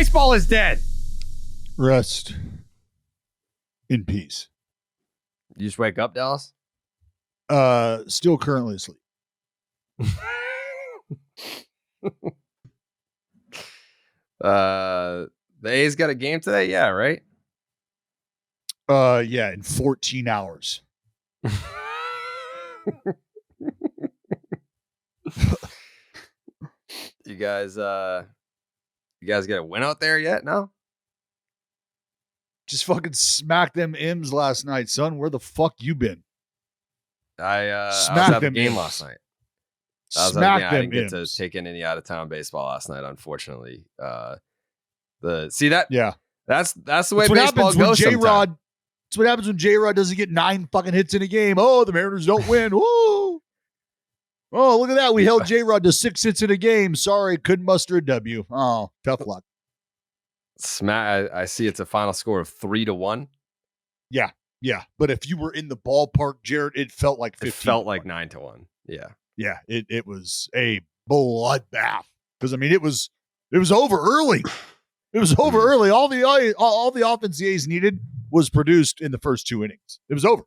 Baseball is dead. Rest in peace. You just wake up, Dallas? Still currently asleep. The A's got a game today? Yeah, right? Yeah, in 14 hours. You guys get a win out there yet? No? Just fucking smacked them M's last night, son. Where the fuck you been? I was at the game last night. I didn't get to take in any out of town baseball last night, unfortunately. That's the way baseball goes. J-Rod, that's what happens when J-Rod doesn't get 9 fucking hits in a game. Oh, the Mariners don't win. Woo! Oh, look at that. We held J-Rod to 6 hits in a game. Sorry, couldn't muster a W. Oh, tough luck. I see it's a final score of 3-1. Yeah. But if you were in the ballpark, Jared, it felt like 15. It felt like 9-1. Yeah. Yeah, it was a bloodbath. Because, I mean, it was over early. It was over early. All the offense the A's needed was produced in the first 2 innings. It was over.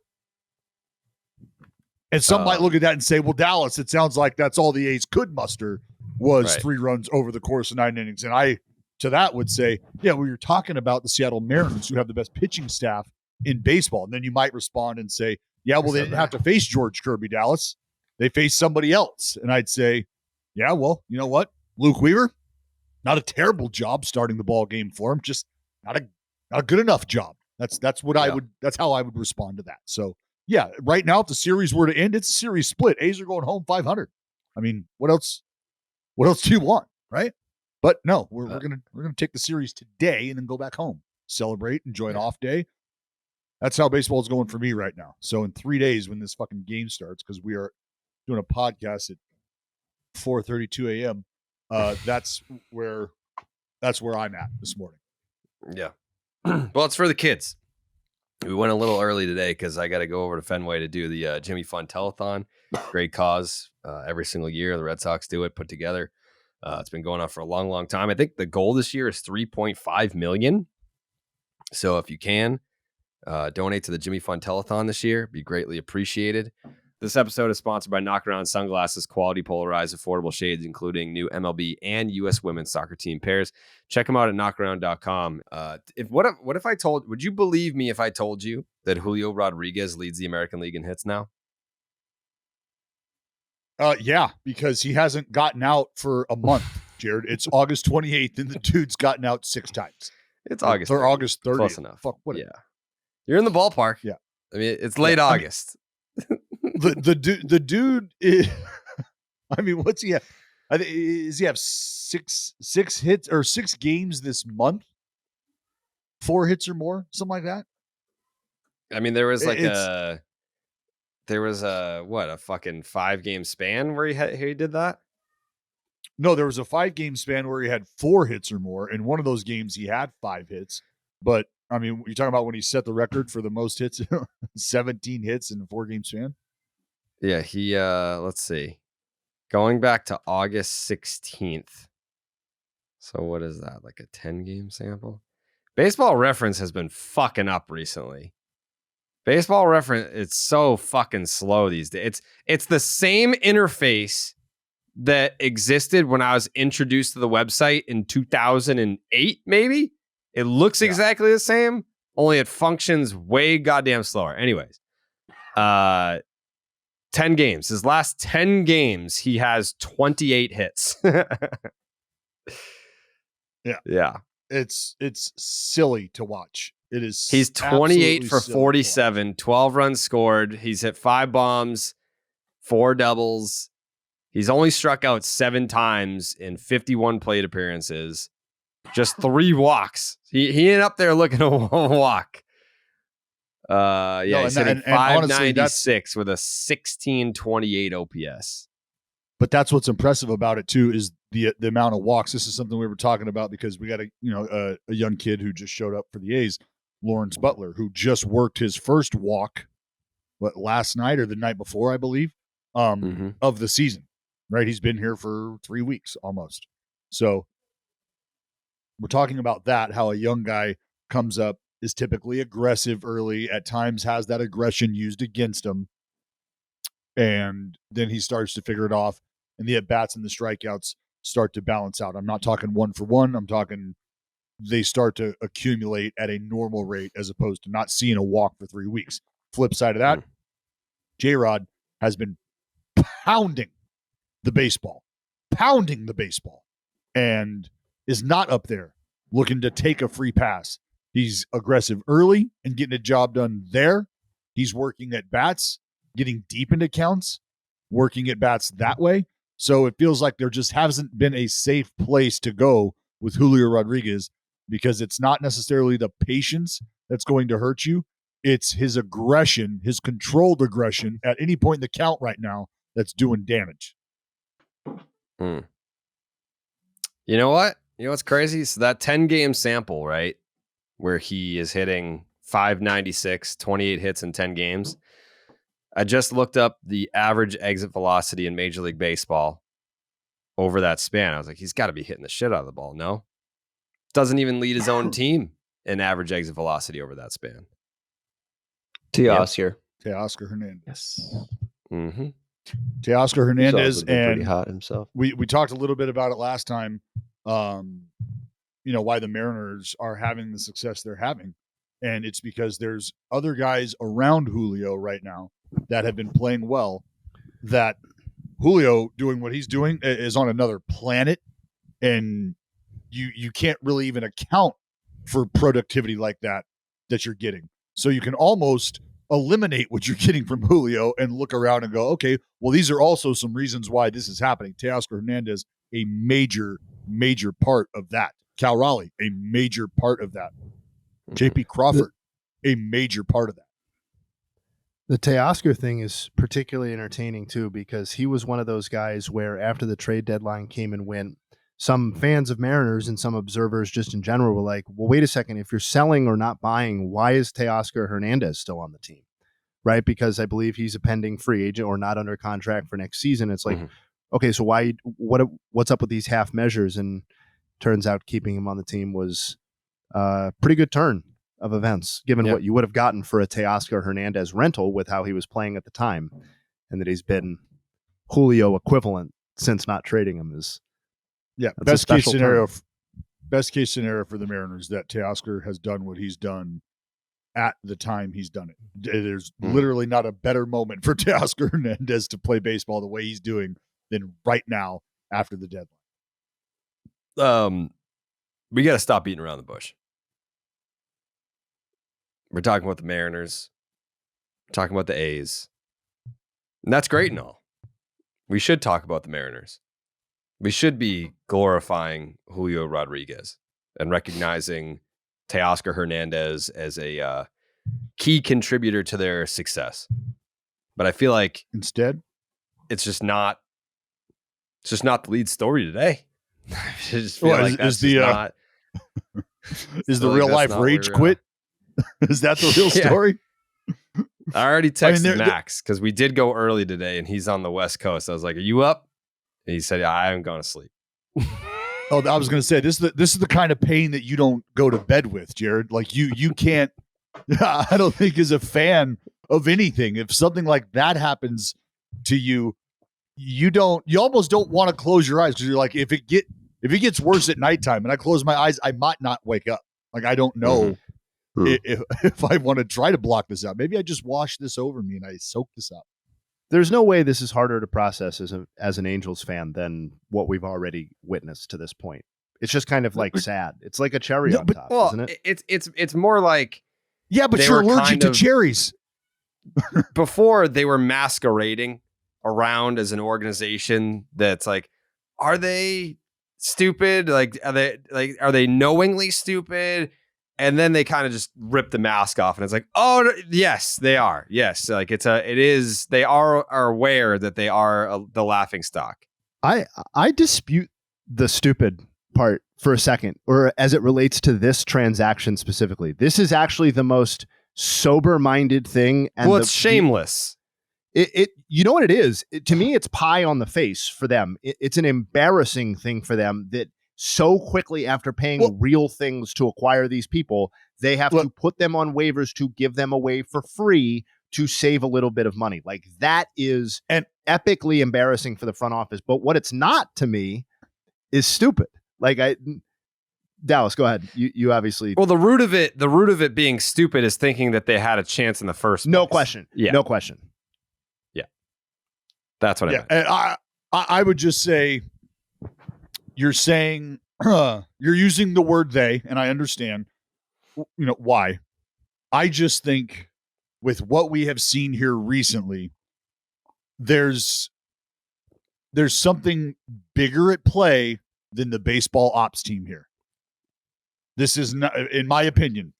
And some might look at that and say, well, Dallas, it sounds like that's all the A's could muster was 3 runs over the course of 9 innings. And I, to that, would say, yeah, well, you're talking about the Seattle Mariners who have the best pitching staff in baseball. And then you might respond and say, yeah, well, they didn't have to face George Kirby, Dallas. They faced somebody else. And I'd say, yeah, well, you know what? Luke Weaver, not a terrible job starting the ball game for him, just not a good enough job. That's how I would respond to that. So, yeah, right now, if the series were to end, it's a series split. A's are going home 500. I mean, what else do you want, right? But no, we're gonna take the series today and then go back home, celebrate, enjoy an off day. That's how baseball is going for me right now. So in 3 days, when this fucking game starts, because we are doing a podcast at 4:32 a.m., that's where I'm at this morning. Yeah. Well, it's for the kids. We went a little early today because I got to go over to Fenway to do the Jimmy Fund Telethon. Great cause. Every single year, the Red Sox do it, put together. It's been going on for a long, long time. I think the goal this year is $3.5 million. So if you can donate to the Jimmy Fund Telethon this year, be greatly appreciated. This episode is sponsored by Knockaround Sunglasses, quality polarized, affordable shades, including new MLB and U.S. women's soccer team pairs. Check them out at knockaround.com. Would you believe me if I told you that Julio Rodriguez leads the American League in hits now? Yeah, because he hasn't gotten out for a month, Jared. It's August 28th, and the dude's gotten out 6 times. It's August 30th. August 30th. Close enough. Fuck, what? Yeah. You're in the ballpark. Yeah. I mean, it's late August. The dude is, I mean, what's he have? Does he have six hits or 6 games this month? 4 hits or more, something like that. I mean, there was a fucking 5-game span where he did that. No, there was a 5-game span where he had 4 hits or more. In one of those games, he had 5 hits. But I mean, you're talking about when he set the record for the most hits, 17 hits in a 4-game span. Yeah, he let's see. Going back to August 16th. So what is that? Like a 10-game sample? Baseball Reference has been fucking up recently. Baseball Reference, it's so fucking slow these days. It's the same interface that existed when I was introduced to the website in 2008, maybe. It looks exactly the same, only it functions way goddamn slower. Anyways, 10 games. His last 10 games, he has 28 hits. Yeah. It's silly to watch. It is. He's 28 for 47, 12 runs scored. He's hit 5 bombs, 4 doubles. He's only struck out 7 times in 51 plate appearances. Just 3 walks. He ain't up there looking to walk. He's hitting 596 with a 1628 OPS. But that's what's impressive about it too is the amount of walks. This is something we were talking about because we got a young kid who just showed up for the A's, Lawrence Butler, who just worked his first walk, last night or the night before, I believe, of the season. Right, he's been here for 3 weeks almost. So we're talking about that, how a young guy comes up, is typically aggressive early, at times has that aggression used against him, and then he starts to figure it off, and the at-bats and the strikeouts start to balance out. I'm not talking one for one. I'm talking they start to accumulate at a normal rate as opposed to not seeing a walk for 3 weeks. Flip side of that, J-Rod has been pounding the baseball, and is not up there looking to take a free pass. He's aggressive early and getting a job done there. He's working at bats, getting deep into counts, working at bats that way. So it feels like there just hasn't been a safe place to go with Julio Rodriguez, because it's not necessarily the patience that's going to hurt you. It's his aggression, his controlled aggression at any point in the count right now that's doing damage. You know what? You know what's crazy? So that 10-game sample, right, where he is hitting 596, 28 hits in 10 games. I just looked up the average exit velocity in Major League Baseball over that span. I was like, he's got to be hitting the shit out of the ball. No? Doesn't even lead his own team in average exit velocity over that span. Teoscar Hernandez. Yes. Mm-hmm. Teoscar Hernandez, and pretty hot himself. We talked a little bit about it last time. Why the Mariners are having the success they're having, and it's because there's other guys around Julio right now that have been playing well. That Julio doing what he's doing is on another planet, and you can't really even account for productivity like that you're getting. So you can almost eliminate what you're getting from Julio and look around and go, okay, well, these are also some reasons why this is happening. Teoscar Hernandez, a major part of that. Cal Raleigh, a major part of that. JP Crawford, a major part of that. The Teoscar thing is particularly entertaining too, because he was one of those guys where after the trade deadline came and went, some fans of Mariners and some observers just in general were like, well, wait a second. If you're selling or not buying, why is Teoscar Hernandez still on the team? Right? Because I believe he's a pending free agent or not under contract for next season. It's like, okay, so what's up with these half measures? And turns out keeping him on the team was a pretty good turn of events, given what you would have gotten for a Teoscar Hernandez rental with how he was playing at the time, and that he's been Julio equivalent since not trading him is. Yeah, best case scenario for the Mariners that Teoscar has done what he's done at the time he's done it. There's literally not a better moment for Teoscar Hernandez to play baseball the way he's doing than right now after the deadline. We got to stop beating around the bush. We're talking about the Mariners. We're talking about the A's. And that's great and all. We should talk about the Mariners. We should be glorifying Julio Rodriguez and recognizing Teoscar Hernandez as a key contributor to their success. But I feel like instead, it's just not the lead story today. I just feel like that's not. Is the real life rage quit? Is that the real story? I already texted Max because we did go early today and he's on the West Coast. I was like, are you up? And he said, yeah, I haven't gone to sleep. I was going to say, this is the kind of pain that you don't go to bed with, Jared. Like you can't, I don't think as a fan of anything, if something like that happens to you, you almost don't want to close your eyes because you're like, if it gets worse at nighttime and I close my eyes, I might not wake up. Like, I don't know if I want to try to block this out. Maybe I just wash this over me and I soak this up. There's no way this is harder to process as an Angels fan than what we've already witnessed to this point. It's just kind of like sad. It's like a cherry on top, isn't it? It's more like, yeah, but you're allergic to cherries. Before they were masquerading around as an organization that's like, are they stupid? Like, are they knowingly stupid? And then they kind of just rip the mask off, and it's like, oh yes, they are. Yes, like they are aware that they are the laughing stock. I dispute the stupid part for a second, or as it relates to this transaction specifically. This is actually the most sober-minded thing. And it's shameless. It you know what it is? To me, it's pie on the face for them. It's an embarrassing thing for them that so quickly after paying real things to acquire these people, they have to put them on waivers to give them away for free to save a little bit of money. Like that is epically embarrassing for the front office. But what it's not to me is stupid. Like Dallas, go ahead. You obviously. Well, the root of it being stupid is thinking that they had a chance in the first place. No question. Yeah. No question. Yeah. That's what I meant. And I would just say you're saying you're using the word they, and I understand why. I just think with what we have seen here recently, there's something bigger at play than the baseball ops team here. This is not, in my opinion,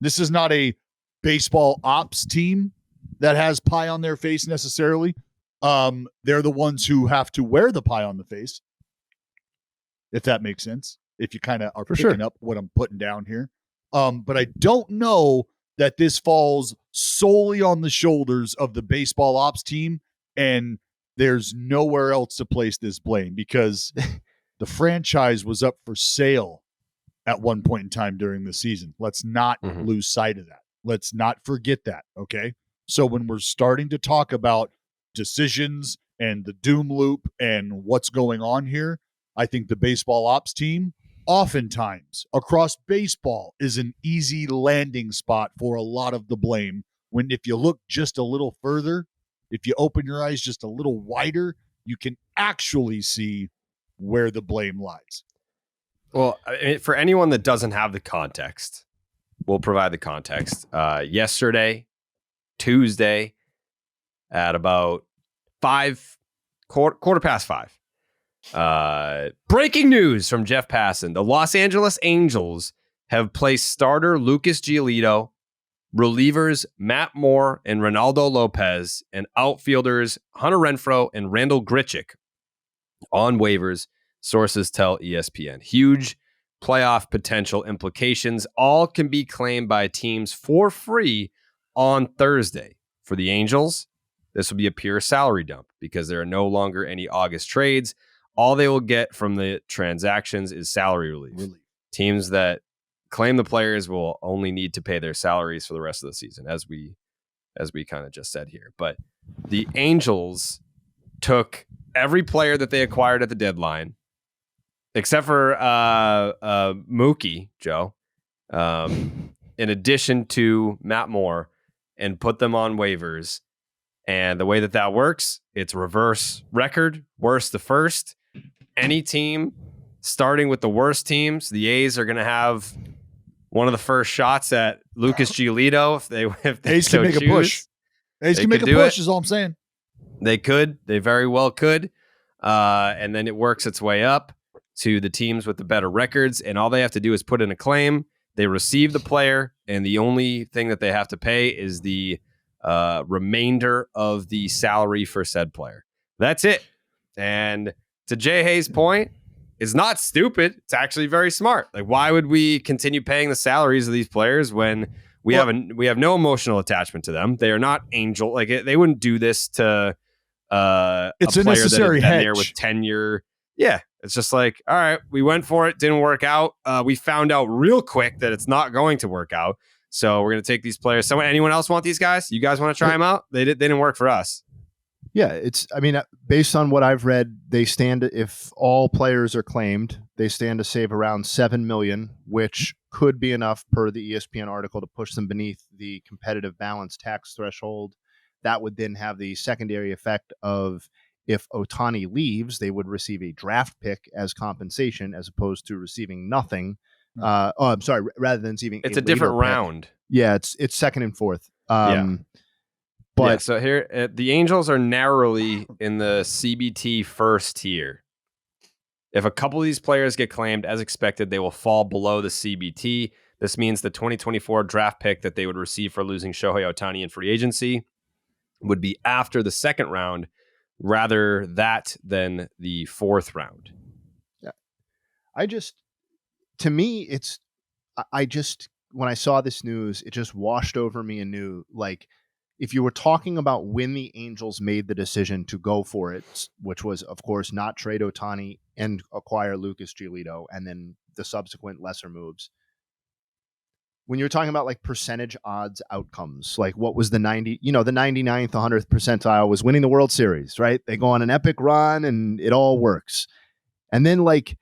this is not a baseball ops team that has pie on their face necessarily. They're the ones who have to wear the pie on the face, if that makes sense. If you kind of are picking up what I'm putting down here. But I don't know that this falls solely on the shoulders of the baseball ops team, and there's nowhere else to place this blame because the franchise was up for sale at one point in time during the season. Let's not lose sight of that. Let's not forget that, okay? So when we're starting to talk about decisions and the doom loop and what's going on here, I think the baseball ops team oftentimes across baseball is an easy landing spot for a lot of the blame. When if you look just a little further, if you open your eyes just a little wider, you can actually see where the blame lies. Well, for anyone that doesn't have the context, we'll provide the context. Yesterday, Tuesday, at about quarter past 5. Breaking news from Jeff Passan. The Los Angeles Angels have placed starter Lucas Giolito, relievers Matt Moore and Ronaldo Lopez, and outfielders Hunter Renfroe and Randall Grichuk on waivers. Sources tell ESPN. Huge playoff potential implications. All can be claimed by teams for free on Thursday. For the Angels, this will be a pure salary dump because there are no longer any August trades. All they will get from the transactions is salary relief. Teams that claim the players will only need to pay their salaries for the rest of the season, as we kind of just said here. But the Angels took every player that they acquired at the deadline, except for Mookie, Joe, in addition to Matt Moore, and put them on waivers. And the way that works, it's reverse record, worst to first. Any team starting with the worst teams, the A's are going to have one of the first shots at Lucas Giolito if they A's can make a push. A's can make a push is all I'm saying. They could. They very well could. And then it works its way up to the teams with the better records, and all they have to do is put in a claim. They receive the player, and the only thing that they have to pay is the remainder of the salary for said player. That's it. And to Jay Hayes' point, it's not stupid. It's actually very smart. Like, why would we continue paying the salaries of these players when we have no emotional attachment to them? They are not angel. Like, they wouldn't do this to it's a a player necessary that had been hedge. there with tenure. Yeah, it's just like, all right, we went for it, didn't work out. We found out real quick that it's not going to work out. So we're going to take these players. Anyone else want these guys? You guys want to try them out? They didn't work for us. Yeah, based on what I've read, they stand, if all players are claimed, they stand to save around $7 million, which could be enough per the ESPN article to push them beneath the competitive balance tax threshold. That would then have the secondary effect of, if Ohtani leaves, they would receive a draft pick as compensation as opposed to receiving nothing. I'm sorry, rather than receiving it's a different round. Yeah, it's second and fourth. But so here, the Angels are narrowly in the CBT first tier. If a couple of these players get claimed as expected, they will fall below the CBT. This means the 2024 draft pick that they would receive for losing Shohei Ohtani in free agency would be after the second round, rather than the fourth round. Yeah. When I saw this news, it just washed over me anew. Like, if you were talking about when the Angels made the decision to go for it, which was, of course, not trade Ohtani and acquire Lucas Giolito, and then the subsequent lesser moves. When you're talking about like percentage odds outcomes, like what was the 99th, 100th percentile was winning the World Series, right? They go on an epic run and it all works. And then like,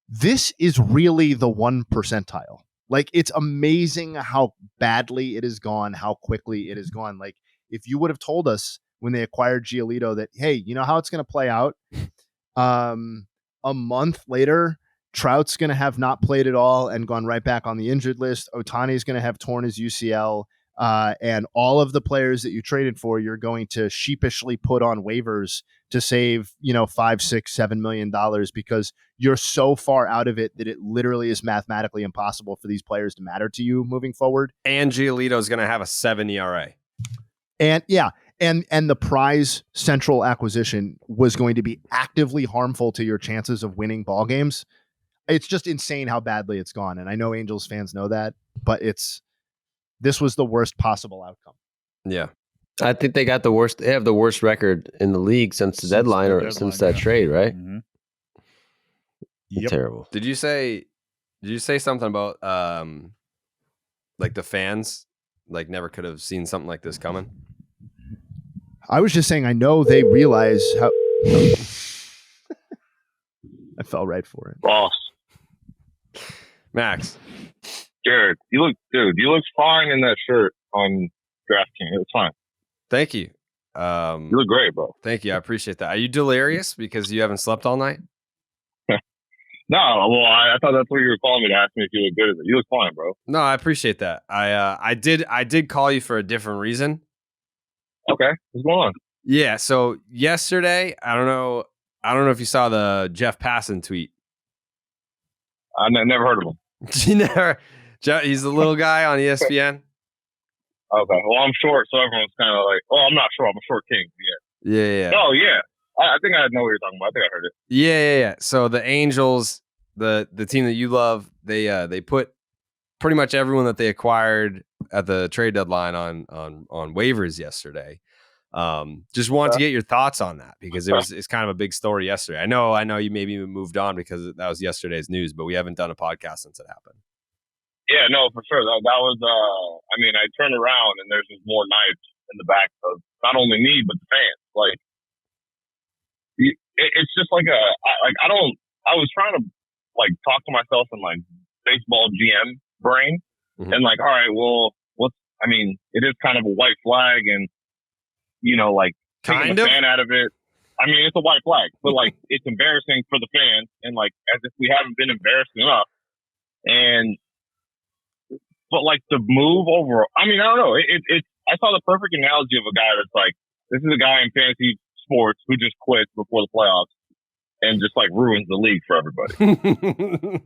this is really the 1 percentile. Like, it's amazing how badly it has gone, how quickly it has gone. Like, if you would have told us when they acquired Giolito that, hey, you know how it's going to play out? A month later, Trout's going to have not played at all and gone right back on the injured list. Ohtani's going to have torn his UCL. And all of the players that you traded for, you're going to sheepishly put on waivers to save, $5, $6, $7 million because you're so far out of it that it literally is mathematically impossible for these players to matter to you moving forward. And Giolito is going to have a 7 ERA. And yeah, and the prize central acquisition was going to be actively harmful to your chances of winning ball games. It's just insane how badly it's gone. And I know Angels fans know that, but this was the worst possible outcome. Yeah. I think they got the worst. They have the worst record in the league since the deadline or since that trade, right? Mm-hmm. Yep. Terrible. Did you say something about like the fans like never could have seen something like this coming? I was just saying I know they realize how I fell right for it. Boss. Max. Jared, you look fine in that shirt on DraftKings. It was fine. Thank you. You look great, bro. Thank you. I appreciate that. Are you delirious because you haven't slept all night? No, well, I thought that's what you were calling me to ask me if you look good. You look fine, bro. No, I appreciate that. I did call you for a different reason. Okay, what's going on? Yeah. So yesterday, I don't know if you saw the Jeff Passan tweet. I never heard of him. You never. He's the little guy on ESPN. Okay. Well, I'm short, so everyone's kind of like, "Oh, I'm not short. I'm a short king." Yeah. Yeah. Oh, yeah. I think I know what you're talking about. I think I heard it. Yeah. So the Angels, the team that you love, they put pretty much everyone that they acquired at the trade deadline on waivers yesterday. Just wanted to get your thoughts on that because it's kind of a big story yesterday. I know you maybe moved on because that was yesterday's news, but we haven't done a podcast since it happened. Yeah, no, for sure. That was. I turned around and there's just more knives in the back of not only me but the fans. Like, it's just like I was trying to like talk to myself in like baseball GM brain, and like, all right, well, it is kind of a white flag, and like taking the fan out of it. I mean, it's a white flag, but like it's embarrassing for the fans, and like as if we haven't been embarrassed enough, but like the move over. I mean, I don't know. I saw the perfect analogy of a guy that's like, this is a guy in fantasy sports who just quits before the playoffs and just like ruins the league for everybody.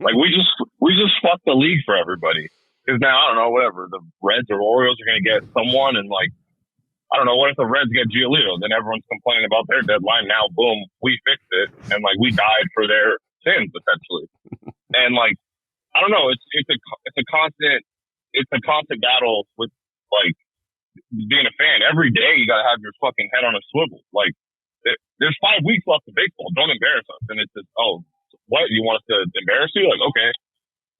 Like we just fucked the league for everybody because now I don't know, whatever, the Reds or Orioles are going to get someone, and like I don't know, what if the Reds get Giolito? Then everyone's complaining about their deadline. Now, boom, we fixed it, and like we died for their sins essentially. And like I don't know, it's a constant battle with like being a fan. Every day you gotta have your fucking head on a swivel. Like there's 5 weeks left of baseball. Don't embarrass us. And it's just, oh, what, you want us to embarrass you? Like, okay.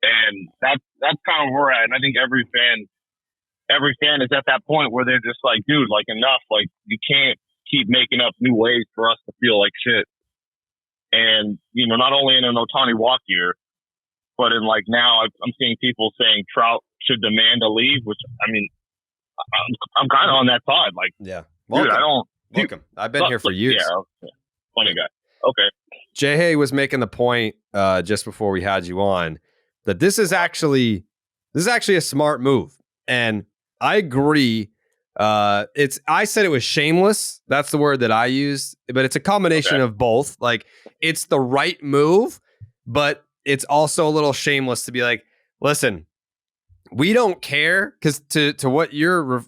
And that's kind of where we're at. And I think every fan is at that point where they're just like, dude, like enough. Like you can't keep making up new ways for us to feel like shit. And not only in an Ohtani walk year, but in like now I'm seeing people saying Trout should demand a leave, which I mean, I'm kind of on that side. Like, yeah, dude, I don't. Welcome. I've been here for years. Yeah, funny guy. Okay. Shohei was making the point just before we had you on that this is actually a smart move, and I agree. I said it was shameless. That's the word that I used, but it's a combination of both. Like it's the right move, but it's also a little shameless to be like, listen, we don't care, because to what your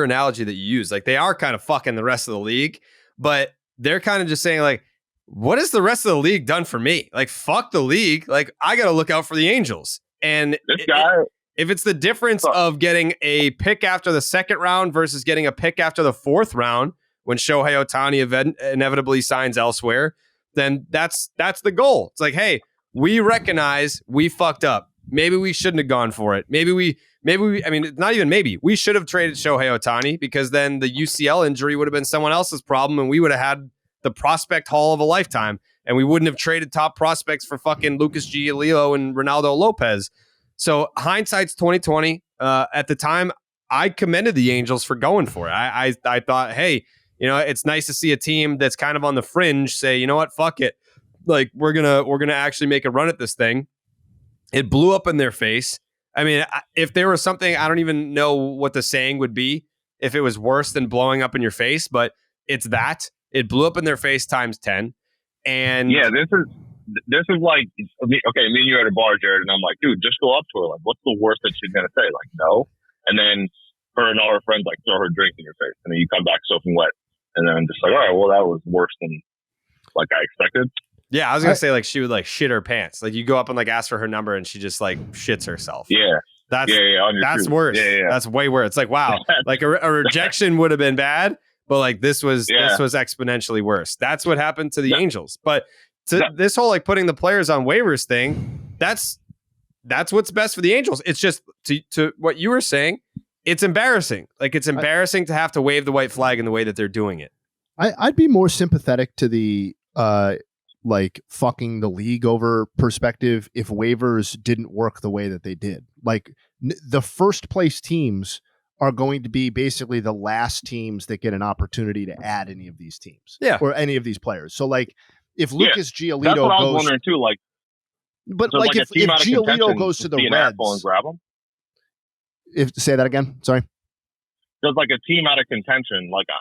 analogy that you use, like they are kind of fucking the rest of the league, but they're kind of just saying like, what has the rest of the league done for me? Like fuck the league. Like I got to look out for the Angels. And this guy, If it's the difference of getting a pick after the second round versus getting a pick after the fourth round when Shohei Ohtani inevitably signs elsewhere, then that's the goal. It's like, hey, we recognize we fucked up. Maybe we shouldn't have gone for it. Maybe we, I mean, not even maybe. We should have traded Shohei Ohtani because then the UCL injury would have been someone else's problem and we would have had the prospect haul of a lifetime and we wouldn't have traded top prospects for fucking Lucas Giolito and Ronaldo Lopez. So hindsight's 2020. At the time, I commended the Angels for going for it. I thought, hey, you know, it's nice to see a team that's kind of on the fringe say, you know what, fuck it. Like we're gonna actually make a run at this thing. It blew up in their face. I mean, if there was something, I don't even know what the saying would be if it was worse than blowing up in your face, but it's that. It blew up in their face times 10. And yeah, this is like, okay, me and you at a bar, Jared, and I'm like, dude, just go up to her. Like, what's the worst that she's going to say? Like, no. And then her and all her friends, like, throw her drink in your face. And then you come back soaking wet. And then I'm just like, all right, well, that was worse than, like, I expected. Yeah, I was going to say, like, she would, like, shit her pants. Like, you go up and, like, ask for her number, and she just, like, shits herself. Yeah. That's shoes. worse. Yeah. That's way worse. It's like, wow. Like, a rejection would have been bad, but, like, this was exponentially worse. That's what happened to the Angels. But this whole like putting the players on waivers thing, that's what's best for the Angels. It's just to what you were saying, it's embarrassing. Like it's embarrassing to have to wave the white flag in the way that they're doing it. I'd be more sympathetic to the like fucking the league over perspective if waivers didn't work the way that they did. Like the first place teams are going to be basically the last teams that get an opportunity to add any of these teams, or any of these players. So like. If Lucas Giolito that's what I was goes, wondering too. Like, but so like if Giolito goes to the Reds, and grab him. Say that again. Sorry. There's like a team out of contention. Like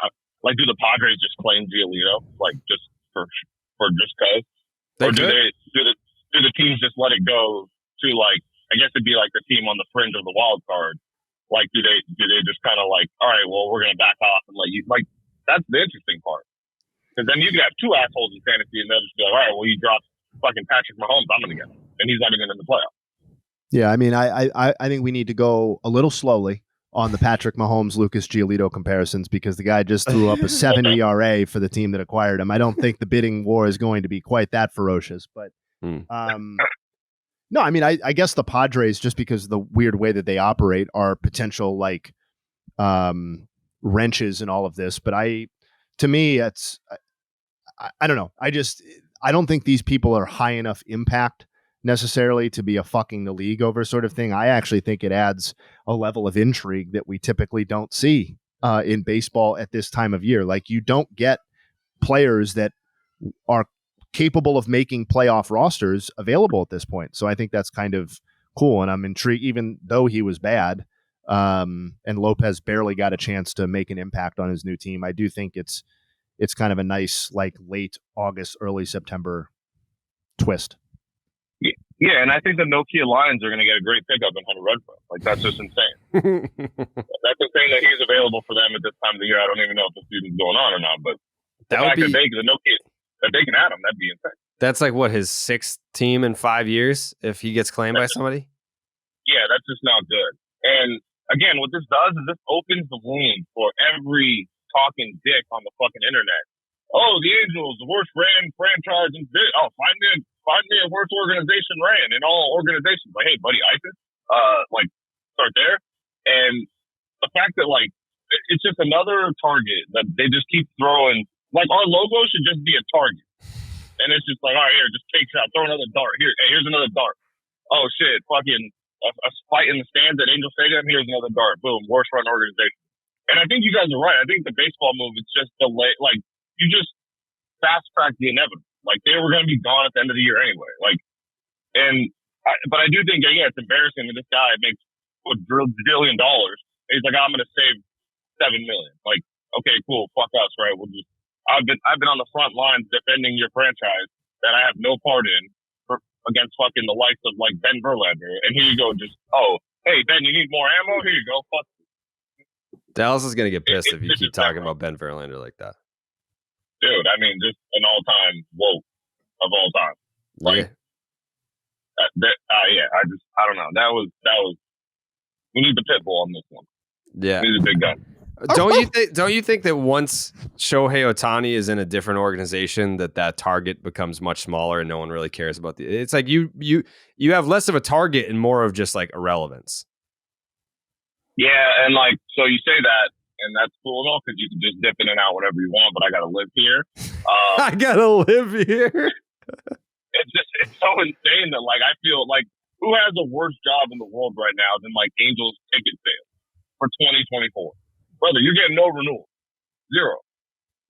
do the Padres just claim Giolito, like just for just cause, or do the teams just let it go to like? I guess it'd be like the team on the fringe of the wild card. Like, do they just kind of like, all right, well, we're gonna back off and let you like? That's the interesting part. Because then you could have two assholes in fantasy and they'll just be like, all right, well, you dropped fucking Patrick Mahomes, I'm going to get him. And he's not even in the playoffs. Yeah, I mean, I think we need to go a little slowly on the Patrick Mahomes, Lucas Giolito comparisons because the guy just threw up a 7 ERA for the team that acquired him. I don't think the bidding war is going to be quite that ferocious. But no, I mean, I guess the Padres, just because of the weird way that they operate, are potential like wrenches in all of this. But to me, it's I don't know. I don't think these people are high enough impact necessarily to be a fucking the league over sort of thing. I actually think it adds a level of intrigue that we typically don't see in baseball at this time of year. Like you don't get players that are capable of making playoff rosters available at this point. So I think that's kind of cool. And I'm intrigued, even though he was bad and Lopez barely got a chance to make an impact on his new team. I do think it's kind of a nice, like late August, early September twist. Yeah, and I think the Nokia Lions are going to get a great pickup in Hunter Renfroe. Like that's just insane. That's insane that he's available for them at this time of the year. I don't even know if the season's going on or not, but the fact that they can add him, that'd be insane. That's like what his sixth team in 5 years if he gets claimed by somebody. Yeah, that's just not good. And again, what this does is this opens the womb for every talking dick on the fucking internet. Oh, the Angels, the worst ran franchise in find me a worst organization ran in all organizations. Like, hey, buddy, ISIS, like start there. And the fact that like it's just another target that they just keep throwing. Like our logo should just be a target, and it's just like, all right, here, just take shot, throw another dart. Here's another dart. Oh shit, fucking a fight in the stands at Angel Stadium. Here's another dart. Boom, worst run organization. And I think you guys are right. I think the baseball move is just delay. Like you just fast track the inevitable. Like they were going to be gone at the end of the year anyway. Like, but I do think it's embarrassing that this guy makes $1 billion. He's like, I'm going to save $7 million. Like, okay, cool, fuck us, right? I've been on the front lines defending your franchise that I have no part in against fucking the likes of like Ben Verlander, and here you go, hey Ben, you need more ammo? Here you go, fuck. Dallas is going to get pissed if you keep talking about Ben Verlander like that. Dude, I mean, just an all-time woke of all time. Like, yeah. I don't know. That was We need the pit bull on this one. Yeah. We need a big gun. Don't you think that once Shohei Ohtani is in a different organization, that target becomes much smaller and no one really cares about it's like you have less of a target and more of just like irrelevance. Yeah, and like so you say that, and that's cool and all because you can just dip in and out whenever you want. But I gotta live here. I gotta live here. It's so insane that like I feel like who has a worse job in the world right now than like Angels ticket sales for 2024? Brother, you're getting no renewal. Zero.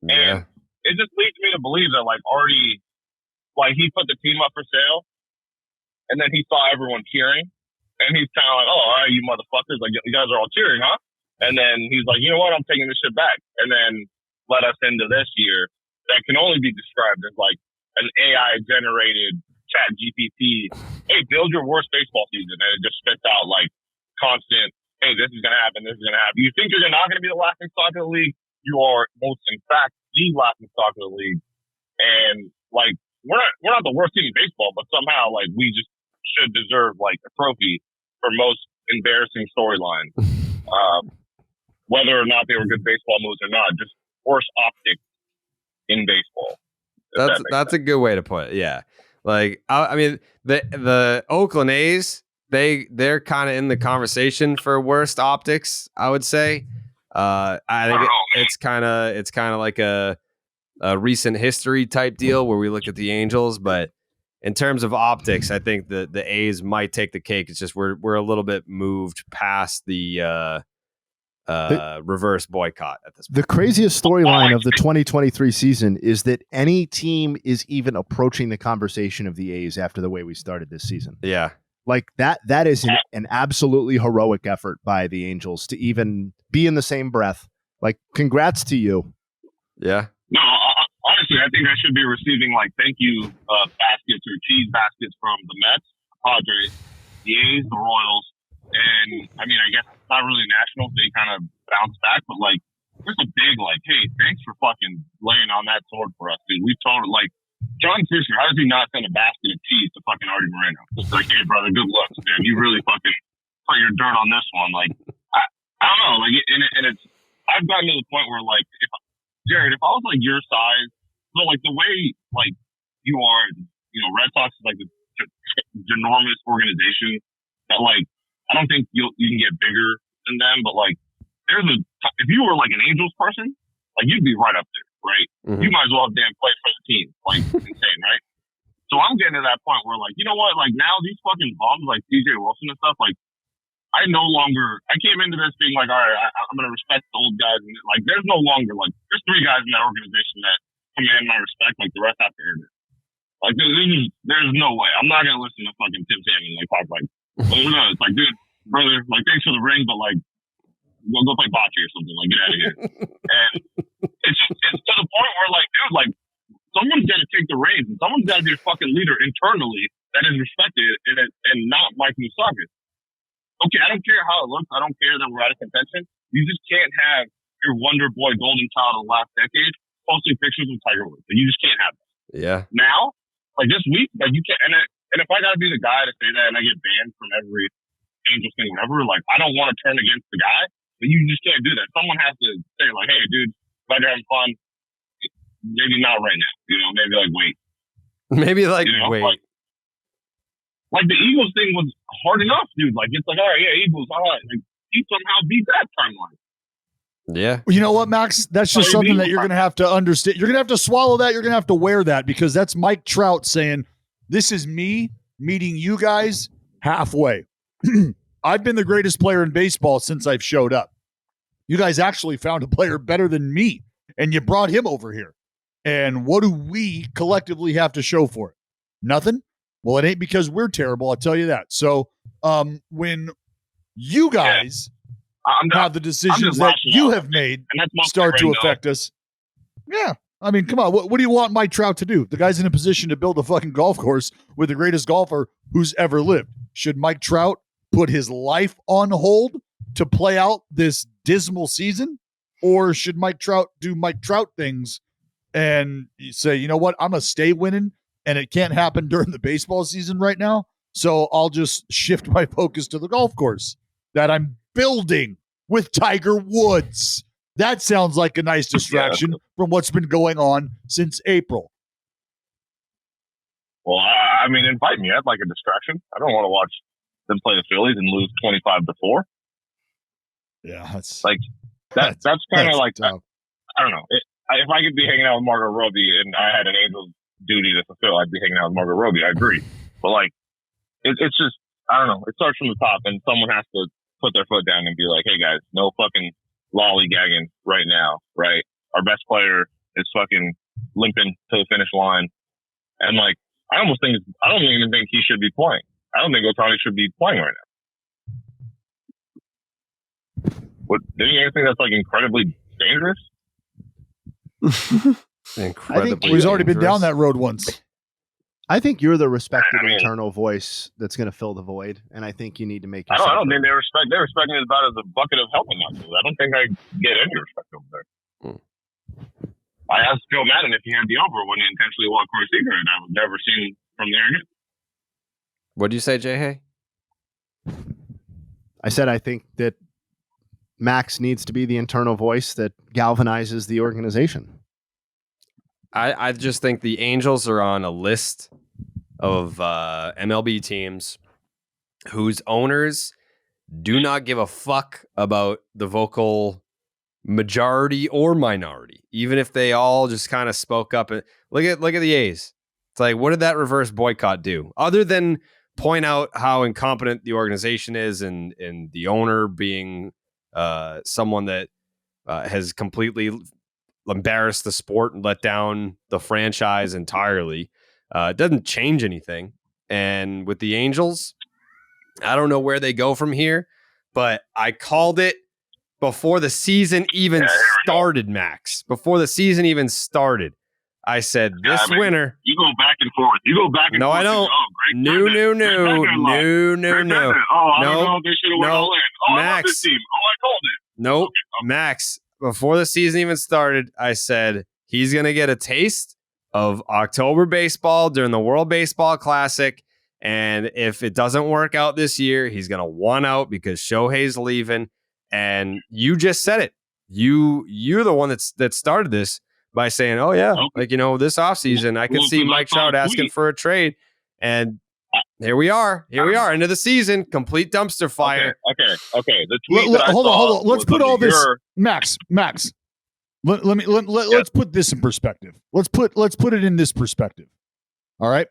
Yeah. And it just leads me to believe that, like, already, like, he put the team up for sale, and then he saw everyone cheering, and he's kind of like, oh, all right, you motherfuckers, like, you guys are all cheering, huh? And then he's like, you know what, I'm taking this shit back. And then let us into this year that can only be described as, like, an AI-generated chat GPT. Hey, build your worst baseball season, and it just spits out, like, constant, hey, this is going to happen, this is going to happen. You think you're not going to be the laughing stock of the league? You are, most in fact, the laughing stock of the league. And, like, we're not the worst team in baseball, but somehow, like, we just should deserve, like, a trophy for most embarrassing storyline. Whether or not they were good baseball moves or not, just worse optics in baseball. That's a good way to put it, yeah. Like, I mean, the Oakland A's, they're kind of in the conversation for worst optics, I would say. I think it's kind of like a recent history type deal where we look at the Angels, but in terms of optics, I think the A's might take the cake. It's just we're a little bit moved past the reverse boycott at this point. The craziest storyline of the 2023 season is that any team is even approaching the conversation of the A's after the way we started this season. Yeah. Like that is an absolutely heroic effort by the Angels to even be in the same breath. Like, congrats to you. Yeah. No, honestly, I think I should be receiving like thank you baskets or cheese baskets from the Mets, Padres, the A's, the Royals, and I mean, I guess it's not really national. They kind of bounce back, but like, there's a big like, hey, thanks for fucking laying on that sword for us, dude. We told like. John Fisher, how does he not send a basket of cheese to fucking Artie Moreno? It's like, hey, brother, good luck, man. You really fucking put your dirt on this one. Like, I don't know. Like, and it's, I've gotten to the point where, like, Jared, if I was, like, your size, so, like, the way, like, you are, you know, Red Sox is, like, the ginormous organization that, like, I don't think you can get bigger than them, but, like, if you were, like, an Angels person, like, you'd be right up there. Right? Mm-hmm. You might as well have damn played for the team. Like, insane, right? So I'm getting to that point where, like, you know what? Like, now these fucking bums, like DJ Wilson and stuff, like, I came into this being like, all right, I'm going to respect the old guys. And, like, there's no longer, like, there's 3 guys in that organization that command my respect. Like, the rest have to earn it. Like, there's no way. I'm not going to listen to fucking Tim Salmon, like, talk like, well, no, it's like, dude, brother, like, thanks for the ring, but, like, go play bocce or something. Like, get out of here. And it's to the point where, like, dude, like, someone's got to take the reins, and someone's got to be a fucking leader internally that is respected and not Mike Moustakas. Okay, I don't care how it looks. I don't care that we're out of contention. You just can't have your wonder boy golden child of the last decade posting pictures of Tiger Woods. You just can't have that. Yeah. Now, like this week, like you can't. And if I got to be the guy to say that and I get banned from every Angels thing, whatever, like I don't want to turn against the guy. But you just can't do that. Someone has to say, like, hey, dude, glad you're having fun. Maybe not right now. You know, maybe like wait. Maybe like you know, wait. Like the Eagles thing was hard enough, dude. Like it's like, all right, yeah, Eagles, all right. Like he somehow beat that timeline. Yeah. You know what, Max? That's just something that you're going to have to understand. You're going to have to swallow that. You're going to have to wear that because that's Mike Trout saying, this is me meeting you guys halfway. I've been the greatest player in baseball since I've showed up. You guys actually found a player better than me, and you brought him over here. And what do we collectively have to show for it? Nothing? Well, it ain't because we're terrible, I'll tell you that. So when you guys have the decisions that you have made start to affect us, yeah. I mean, come on. What do you want Mike Trout to do? The guy's in a position to build a fucking golf course with the greatest golfer who's ever lived. Should Mike Trout put his life on hold to play out this dismal season? Or should Mike Trout do Mike Trout things and say, you know what, I'm going to stay winning and it can't happen during the baseball season right now, so I'll just shift my focus to the golf course. that I'm building with Tiger Woods. That sounds like a nice distraction from what's been going on since April. Well, I mean, invite me. I'd like a distraction. I don't want to watch them play the Phillies and lose 25-4. Yeah, that's kind of like tough. I don't know. If I could be hanging out with Margot Robbie and I had an Angels duty to fulfill, I'd be hanging out with Margot Robbie. I agree, but like, it's just I don't know. It starts from the top, and someone has to put their foot down and be like, "Hey guys, no fucking lollygagging right now, right? Our best player is fucking limping to the finish line, and like, I don't even think he should be playing. I don't think Ohtani should be playing right now. What? Do you think that's like incredibly dangerous? Incredibly. He's already been down that road once. I think you're the respected internal voice that's going to fill the void, and I think you need to make. I don't think they respect me about as a bucket of helping knuckles. I don't think I get any respect over there. I asked Joe Madden if he had the over when he intentionally walked Corey Seager, and I was never seen from there again. What did you say, Jay? I said I think that Max needs to be the internal voice that galvanizes the organization. I just think the Angels are on a list of MLB teams whose owners do not give a fuck about the vocal majority or minority, even if they all just kind of spoke up. Look at the A's. It's like, what did that reverse boycott do other than point out how incompetent the organization is and the owner being someone that has completely embarrassed the sport and let down the franchise entirely. It doesn't change anything. And with the Angels, I don't know where they go from here, but I called it before the season even started, Max. Before the season even started, I said this winter. You go back and forth. No, I don't. No. Oh, I don't know if they should have went all in. Oh, Max. I love this team. Oh, I called it. Nope. Okay. Max, before the season even started, I said he's going to get a taste of October baseball during the World Baseball Classic. And if it doesn't work out this year, he's going to want out because Shohei's leaving. And you just said it. You're the one that started this by saying, oh, yeah, like, this offseason, I could see Mike Trout asking for a trade. And here we are. Into the season. Complete dumpster fire. Okay. The tweet hold on. Let's put all this, Max. Let's put this in perspective. Let's put it in this perspective. All right.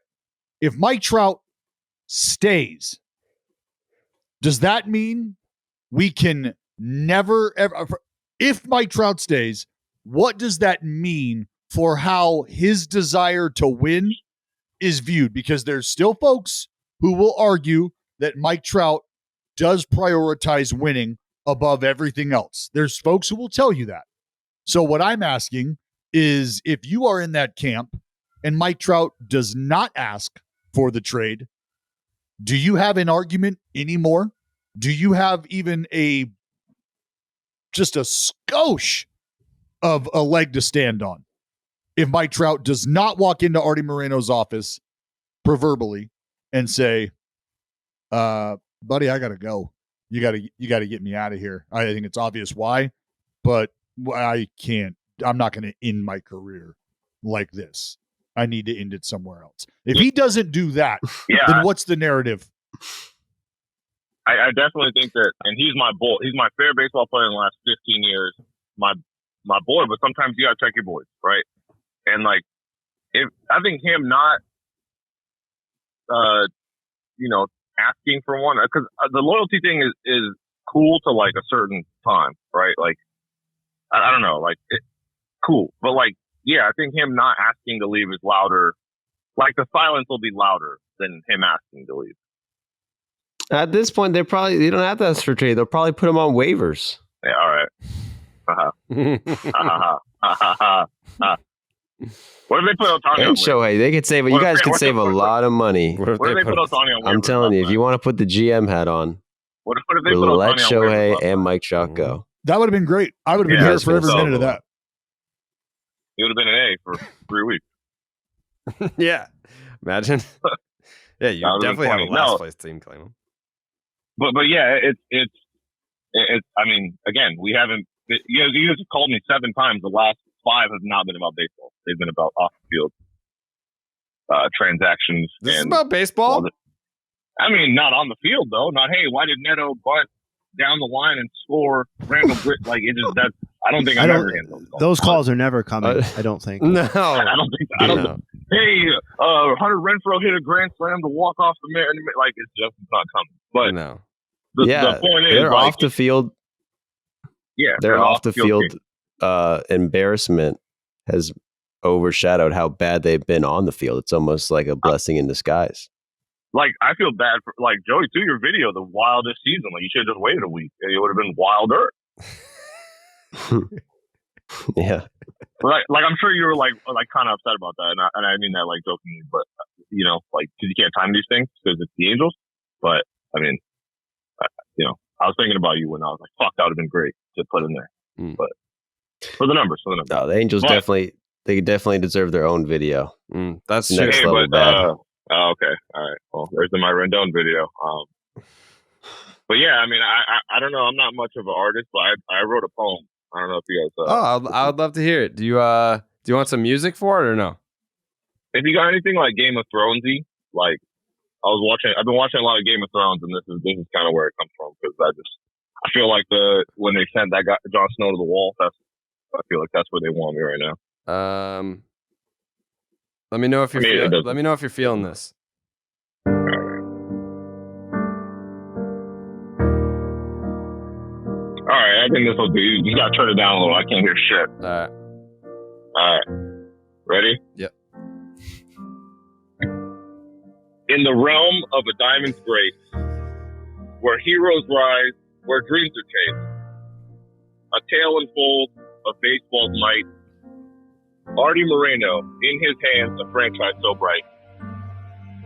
If Mike Trout stays, does that mean we can never ever? If Mike Trout stays, what does that mean for how his desire to win is viewed? Because there's still folks who will argue that Mike Trout does prioritize winning above everything else. There's folks who will tell you that. So what I'm asking is, if you are in that camp and Mike Trout does not ask for the trade, do you have an argument anymore? Do you have even just a skosh of a leg to stand on if Mike Trout does not walk into Artie Moreno's office, proverbially, and say, buddy, I got to go. You got to get me out of here. I think it's obvious why, but I can't. I'm not going to end my career like this. I need to end it somewhere else. If he doesn't do that, then what's the narrative? I definitely think that, and he's my boy. He's my favorite baseball player in the last 15 years. My boy, but sometimes you got to check your boys, right? And like, if I think him not, asking for one, because the loyalty thing is cool to like a certain time, right? Like, I don't know, like, cool, but like, yeah, I think him not asking to leave is louder. Like, the silence will be louder than him asking to leave. At this point, they don't have to ask for trade. They'll probably put him on waivers. Yeah, all right. What if they put Ohtani on Shohei? They could save. You guys could save a lot of money. What if they put Ohtani on? I'm telling you, if you want to put the GM hat on, what if they put let Ohtani Shohei and Mike Trout go. That would have been great. I would have been here for every minute of that. It would have been an A for 3 weeks. Yeah, imagine. Yeah, you definitely have a last place team claim him. But yeah, it's I mean, again, we haven't. You guys have called me 7 times. The last 5 have not been about baseball. They've been about off the field transactions. This is about baseball. I mean, not on the field though. Not hey, why did Neto bunt down the line and score Randall Grit? Like it just that. I don't think I'm ever getting those calls. Those calls are never coming. I don't think. No, I don't think. I don't. Know. Hey, Hunter Renfroe hit a grand slam to walk off the man. Like it's not coming. But no. The point is, they're like, off the field. Yeah, they're off the field. Embarrassment has overshadowed how bad they've been on the field. It's almost like a blessing in disguise. Like I feel bad for like Joey too. Your video, the wildest season. Like you should have just waited a week. It would have been wilder. Yeah. Like I'm sure you were like kind of upset about that, and I mean that like jokingly, but you know, like because you can't time these things because it's the Angels. But I mean, you know, I was thinking about you when I was like, "Fuck, that would have been great to put in there." But for the numbers. No, the Angels definitely deserve their own video. That's next true. level bad. Okay, all right. Well, there's my Rendon video. But yeah, I mean, I don't know. I'm not much of an artist, but I wrote a poem. I don't know if you guys. I would love to hear it. Do you want some music for it or no? If you got anything like Game of Thronesy, like I've been watching a lot of Game of Thrones, and this is kind of where it comes from because I feel like when they sent that guy Jon Snow to the wall, I feel like that's where they want me right now. Let me know if you're feeling this. All right, I think this will do. You gotta turn it down a little. I can't hear shit. All right. Ready? Yep. In the realm of a diamond's grace, where heroes rise, where dreams are chased, a tale unfolds of baseball's might. Artie Moreno, in his hands, a franchise so bright.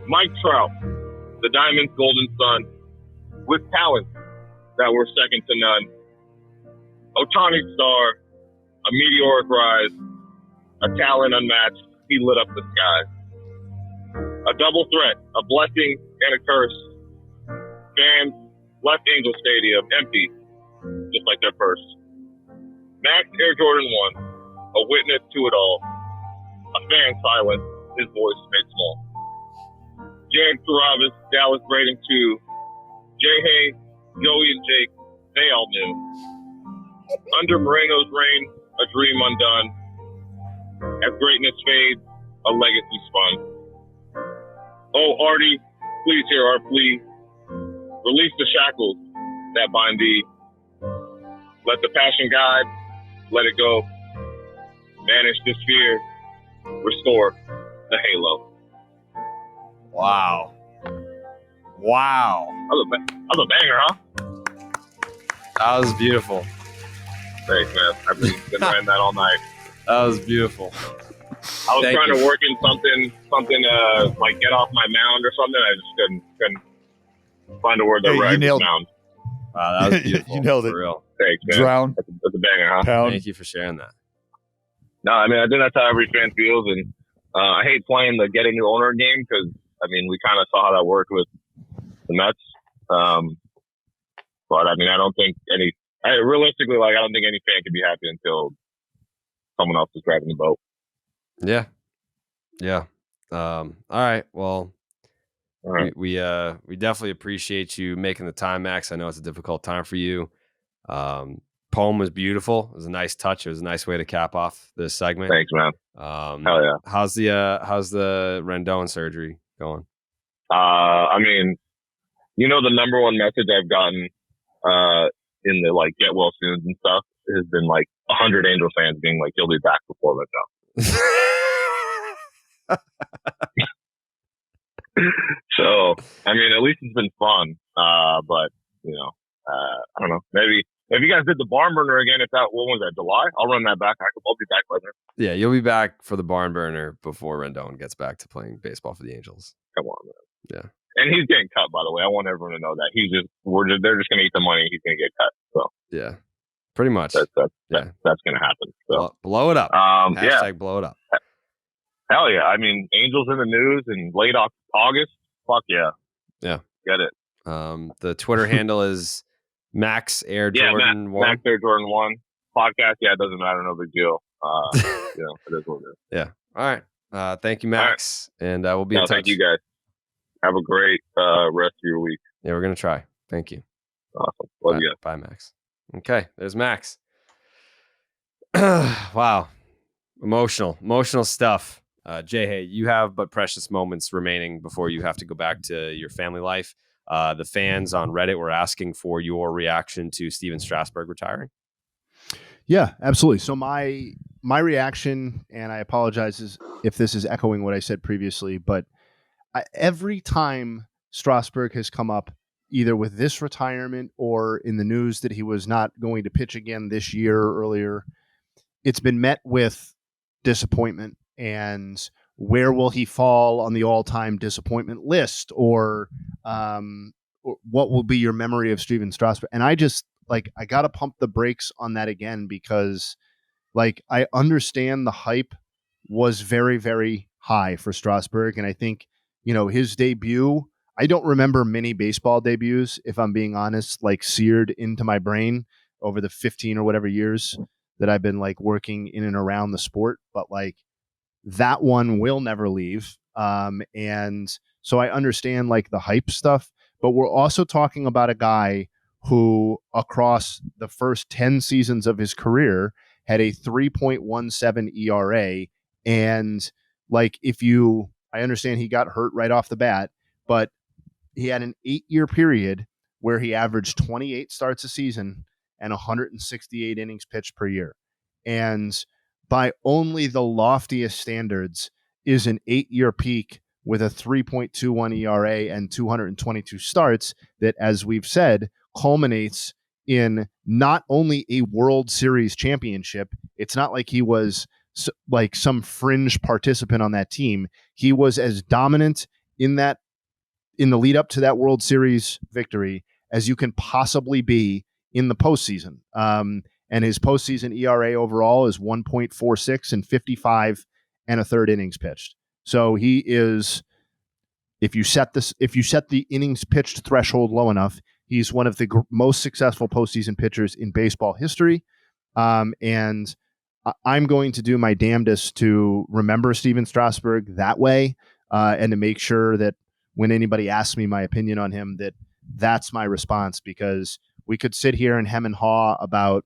Mike Trout, the Diamond's golden son, with talents that were second to none. Ohtani star, a meteoric rise, a talent unmatched, he lit up the skies. A double threat, a blessing and a curse. Fans left Angel Stadium empty, just like their purse. Max Air Jordan 1, a witness to it all. A fan silent, his voice made small. James Carabas, Dallas Braden 2, Shohei, Joey and Jake, they all knew. Under Moreno's reign, a dream undone. As greatness fades, a legacy spun. Oh, Artie, please hear our plea. Release the shackles that bind thee. Let the passion guide, let it go. Banish this fear, restore the halo. Wow. That was a banger, huh? That was beautiful. Thanks, man. I've been writing that all night. That was beautiful. I was trying to work in something like get off my mound or something. I just couldn't find a word that rhymes with mound. Wow, that was beautiful. You nailed it. For real. Thanks, man. Drown. That's a banger, huh? Pound. Thank you for sharing that. No, I mean, I think that's how every fan feels. And I hate playing the get a new owner game because, I mean, we kind of saw how that worked with the Mets. But, I mean, I don't think realistically, like, I don't think any fan can be happy until someone else is driving the boat. Yeah. All right. Well, all right. We definitely appreciate you making the time, Max. I know it's a difficult time for you. Poem was beautiful. It was a nice touch. It was a nice way to cap off this segment. Thanks, man. Hell yeah. How's the Rendon surgery going? I mean, you know, the number one message I've gotten in the like get well soon and stuff has been like 100 Angel fans being like, "He'll be back before Rendon." So, I mean, at least it's been fun. But you know, I don't know. Maybe if you guys did the barn burner again, what was that, July? I'll run that back. I'll be back by then. Yeah, you'll be back for the barn burner before Rendon gets back to playing baseball for the Angels. Come on, man. Yeah. And he's getting cut, by the way. I want everyone to know that they're just going to eat the money. He's going to get cut. So yeah, pretty much. That's going to happen. So blow it up. Hashtag blow it up. Hell yeah. I mean, Angels in the news in late August. Fuck yeah. Yeah. Get it. The Twitter handle is Max Air Yeah, Jordan 1. Max Air Jordan 1 podcast. Yeah, it doesn't matter. No big deal. It is what it is. Yeah. All right. Thank you, Max. And we'll be in touch. Thank you guys. Have a great rest of your week. Yeah, we're going to try. Thank you. Awesome. Love you guys. Bye, Max. Okay. There's Max. Wow. Emotional stuff. Hey, you have but precious moments remaining before you have to go back to your family life. The fans on Reddit were asking for your reaction to Steven Strasburg retiring. Yeah, absolutely. So my reaction, and I apologize if this is echoing what I said previously, but every time Strasburg has come up, either with this retirement or in the news that he was not going to pitch again this year or earlier, it's been met with disappointment and where will he fall on the all-time disappointment list, or what will be your memory of Steven Strasburg? And I just I got to pump the brakes on that again, because I understand the hype was very, very high for Strasburg. And I think, his debut, I don't remember many baseball debuts, if I'm being honest, seared into my brain over the 15 or whatever years that I've been working in and around the sport. But that one will never leave. And so I understand the hype stuff, but we're also talking about a guy who across the first 10 seasons of his career had a 3.17 ERA. And I understand he got hurt right off the bat, but he had an 8-year period where he averaged 28 starts a season and 168 innings pitched per year. And by only the loftiest standards is an 8-year peak with a 3.21 ERA and 222 starts that, as we've said, culminates in not only a World Series championship. It's not like he was some fringe participant on that team. He was as dominant in the lead up to that World Series victory as you can possibly be in the postseason. And his postseason ERA overall is 1.46 and 55 and a third innings pitched. So he is, if you set the innings pitched threshold low enough, he's one of the most successful postseason pitchers in baseball history. And I'm going to do my damnedest to remember Steven Strasburg that way, and to make sure that when anybody asks me my opinion on him, that's my response, because we could sit here and hem and haw about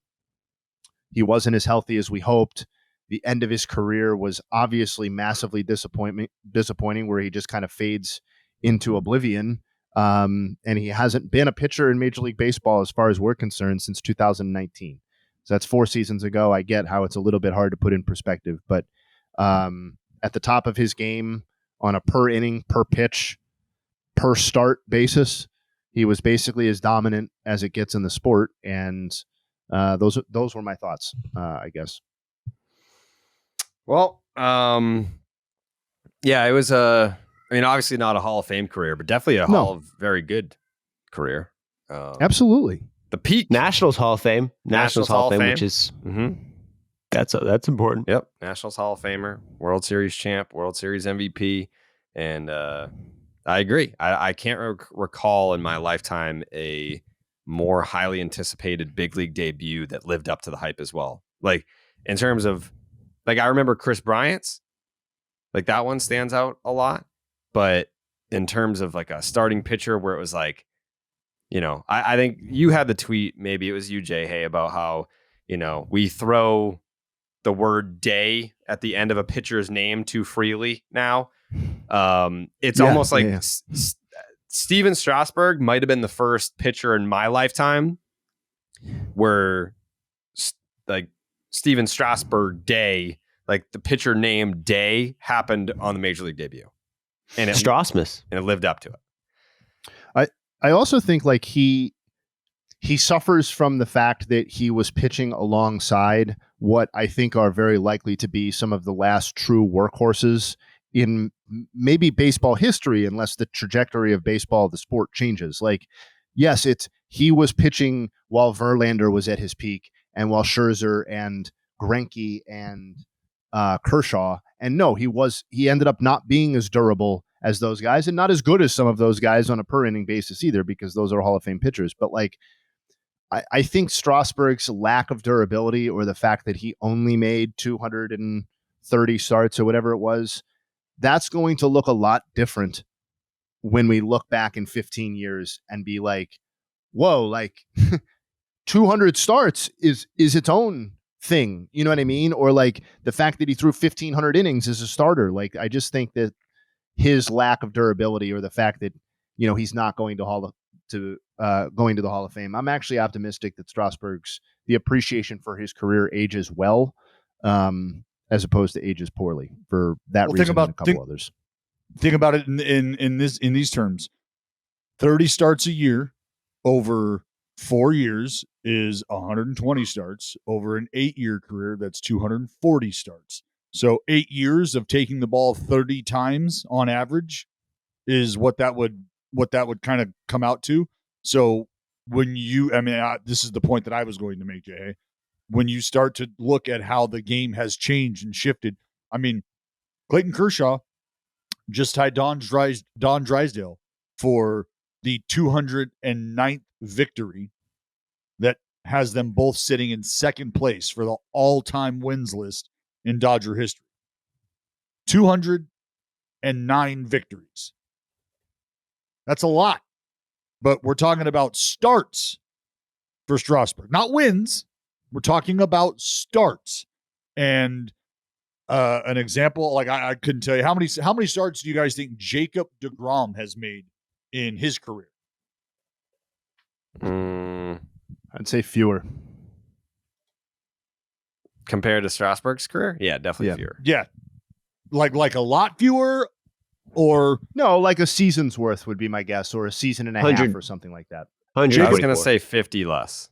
he wasn't as healthy as we hoped. The end of his career was obviously massively disappointing, where he just kind of fades into oblivion. And he hasn't been a pitcher in Major League Baseball, as far as we're concerned, since 2019. So that's 4 seasons ago. I get how it's a little bit hard to put in perspective, but at the top of his game on a per inning, per pitch, per start basis, he was basically as dominant as it gets in the sport. And those were my thoughts, I guess. Well, yeah, it was obviously not a Hall of Fame career, but definitely a Hall of very good career. Absolutely. The peak. Nationals Hall of Fame. Nationals Hall of Fame, which is that's important. Yep. Nationals Hall of Famer, World Series champ, World Series MVP. And I agree. I can't recall in my lifetime a more highly anticipated big league debut that lived up to the hype as well. In terms of, I remember Chris Bryant's, that one stands out a lot. But in terms of a starting pitcher where it was I think you had the tweet, maybe it was you, Hey, about how, we throw the word day at the end of a pitcher's name too freely now. It's almost like Steven Strasburg might have been the first pitcher in my lifetime where Steven Strasburg Day, the pitcher name Day, happened on the Major League debut. And Strasmus. And it lived up to it. I also think he suffers from the fact that he was pitching alongside what I think are very likely to be some of the last true workhorses in maybe baseball history, unless the trajectory of baseball, the sport, changes. Yes, he was pitching while Verlander was at his peak, and while Scherzer and Greinke and Kershaw, and no, he ended up not being as durable as those guys, and not as good as some of those guys on a per inning basis either, because those are Hall of Fame pitchers. But I think Strasburg's lack of durability, or the fact that he only made 230 starts or whatever it was, that's going to look a lot different when we look back in 15 years and be like, whoa, like 200 starts is its own thing. You know what I mean? Or like the fact that he threw 1,500 innings as a starter. Like, I just think that his lack of durability, or the fact that, you know, he's not going to going to the Hall of Fame. I'm actually optimistic that the appreciation for his career ages well, as opposed to ages poorly, for that reason and a couple others. Think about it in these terms. 30 starts a year over 4 years is 120 starts. Over an 8-year career, that's 240 starts. So 8 years of taking the ball 30 times on average is what that would kind of come out to. So when this is the point that I was going to make, Jay. When you start to look at how the game has changed and shifted, I mean, Clayton Kershaw just tied Don Drysdale for the 209th victory that has them both sitting in second place for the all-time wins list in Dodger history. 209 victories. That's a lot. But we're talking about starts for Strasburg, not wins. We're talking about starts. And an example, like I couldn't tell you how many starts do you guys think Jacob deGrom has made in his career? I'd say fewer. Compared to Strasburg's career? Yeah, definitely fewer. Yeah. Like a lot fewer, or no, like a season's worth would be my guess, or a season and a half or something like that. I was going to say 50 less.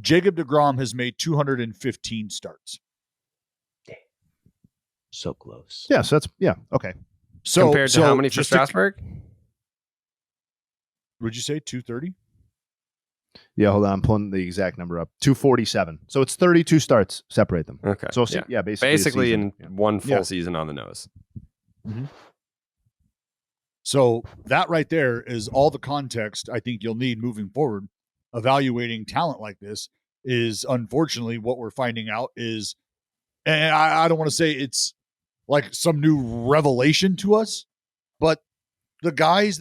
Jacob deGrom has made 215 starts. So close. Yeah, so that's okay. So compared to how many for Strasburg? Would you say 230? Yeah, hold on. I'm pulling the exact number up. 247. So it's 32 starts. Separate them. Okay. So basically in one full season on the nose. Mm-hmm. So that right there is all the context I think you'll need moving forward. Evaluating talent like this is, unfortunately, what we're finding out is, and I don't want to say it's like some new revelation to us, but the guys,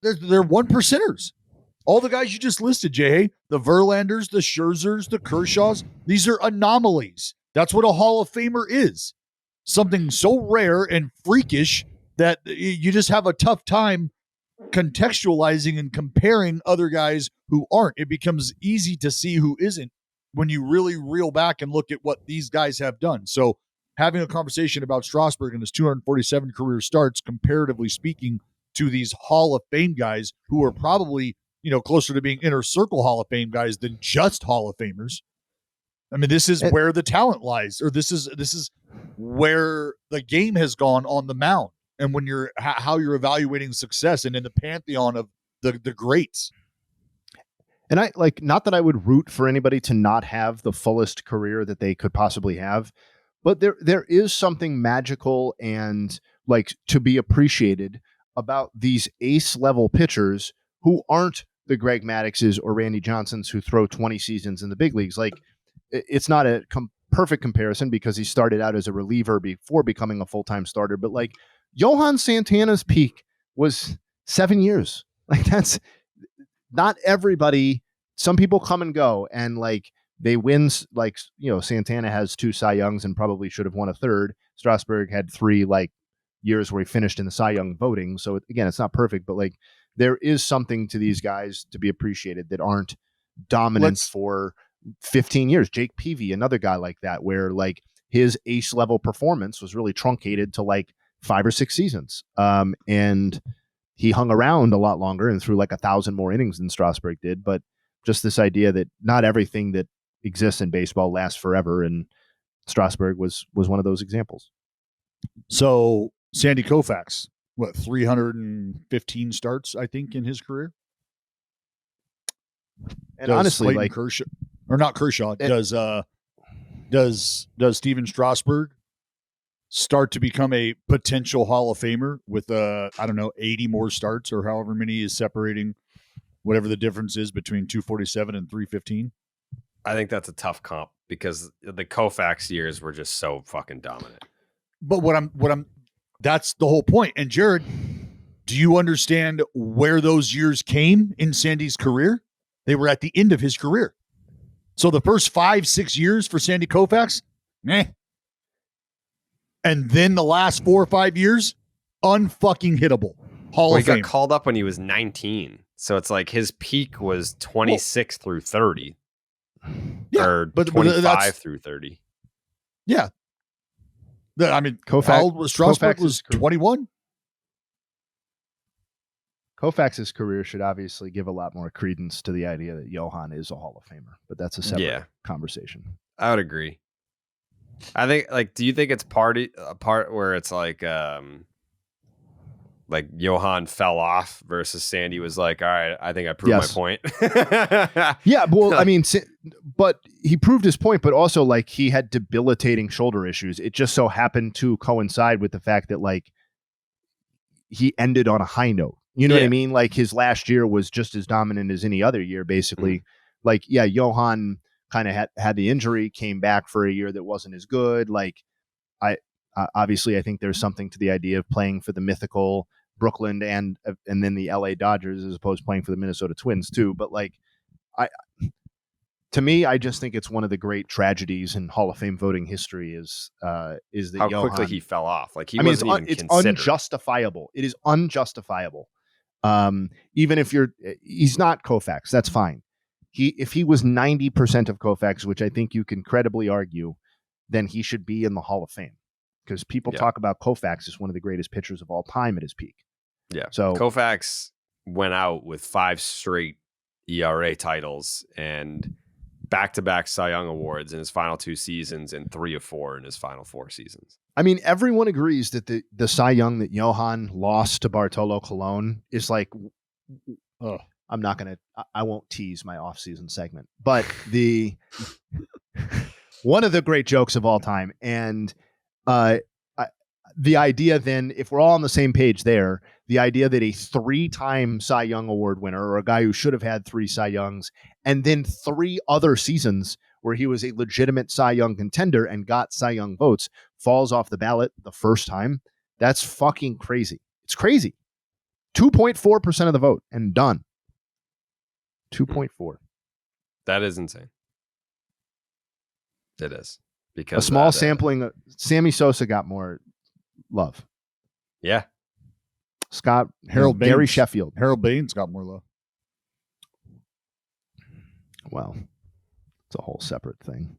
they're one percenters. All the guys you just listed, Jay, the Verlanders, the Scherzers, the Kershaws, these are anomalies. That's what a Hall of Famer is. Something so rare and freakish that you just have a tough time contextualizing and comparing other guys who aren't. It becomes easy to see who isn't when you really reel back and look at what these guys have done. So having a conversation about Strasburg and his 247 career starts, comparatively speaking, to these Hall of Fame guys who are probably, closer to being inner circle Hall of Fame guys than just Hall of Famers. I mean, this is where the talent lies, or this is where the game has gone on the mound. And when you're how you're evaluating success and in the pantheon of the greats. And I not that I would root for anybody to not have the fullest career that they could possibly have, but there is something magical and to be appreciated about these ace level pitchers who aren't the Greg Maddoxes or Randy Johnsons who throw 20 seasons in the big leagues. It's not a perfect comparison because he started out as a reliever before becoming a full-time starter, but Johan Santana's peak was 7 years. That's not everybody. Some people come and go and they win. Santana has 2 Cy Youngs and probably should have won a third. Strasburg had 3 years where he finished in the Cy Young voting. So again, it's not perfect, but there is something to these guys to be appreciated that aren't dominant for 15 years. Jake Peavy, another guy like that, where his ace level performance was really truncated to 5 or 6 seasons. And he hung around a lot longer and threw 1,000 more innings than Strasburg did. But just this idea that not everything that exists in baseball lasts forever. And Strasburg was one of those examples. So Sandy Koufax, 315 starts, I think, in his career. And honestly, Kershaw, or not Kershaw, does Steven Strasburg start to become a potential Hall of Famer with 80 more starts or however many is separating whatever the difference is between 247 and 315. I think that's a tough comp because the Koufax years were just so fucking dominant. But that's the whole point. And Jared, do you understand where those years came in Sandy's career? They were at the end of his career. So the first 5-6 years for Sandy Koufax, meh. And then the last 4 or 5 years, unfucking hittable. Hall of Fame. He got called up when he was 19. So it's like his peak was 26 through 30. Yeah, or but 25 through 30. Yeah. I mean, Strasburg was 21. Koufax's career should obviously give a lot more credence to the idea that Johan is a Hall of Famer, but that's a separate conversation. I would agree. I think, do you think it's a part where it's like Johan fell off versus Sandy was like, all right, I think I proved my point. Yeah, well, I mean, but he proved his point, but also like he had debilitating shoulder issues. It just so happened to coincide with the fact that like he ended on a high note. You know what I mean? Like his last year was just as dominant as any other year, basically. Mm-hmm. Like, yeah, Johan kind of had the injury, came back for a year that wasn't as good. Like, obviously, I think there's something to the idea of playing for the mythical Brooklyn and then the LA Dodgers as opposed to playing for the Minnesota Twins too. But like, to me, I just think it's one of the great tragedies in Hall of Fame voting history is that how Johan, quickly he fell off. Like it's unjustifiable. It is unjustifiable. Even if he's not Koufax, that's fine. If he was 90% of Koufax, which I think you can credibly argue, then he should be in the Hall of Fame because people talk about Koufax as one of the greatest pitchers of all time at his peak. Yeah. So Koufax went out with 5 straight ERA titles and back-to-back Cy Young awards in his final 2 seasons and 3 of 4 in his final 4 seasons. I mean, everyone agrees that the Cy Young that Johan lost to Bartolo Colon is like, I won't tease my off-season segment, but one of the great jokes of all time. And the idea then, if we're all on the same page there, the idea that a 3-time Cy Young Award winner or a guy who should have had 3 Cy Youngs and then 3 other seasons where he was a legitimate Cy Young contender and got Cy Young votes falls off the ballot the first time. That's fucking crazy. It's crazy. 2.4% of the vote and done. 2.4. That is insane. It is. Because a small sampling. Sammy Sosa got more love. Yeah. Gary Sheffield. Harold Baines got more love. Well, it's a whole separate thing.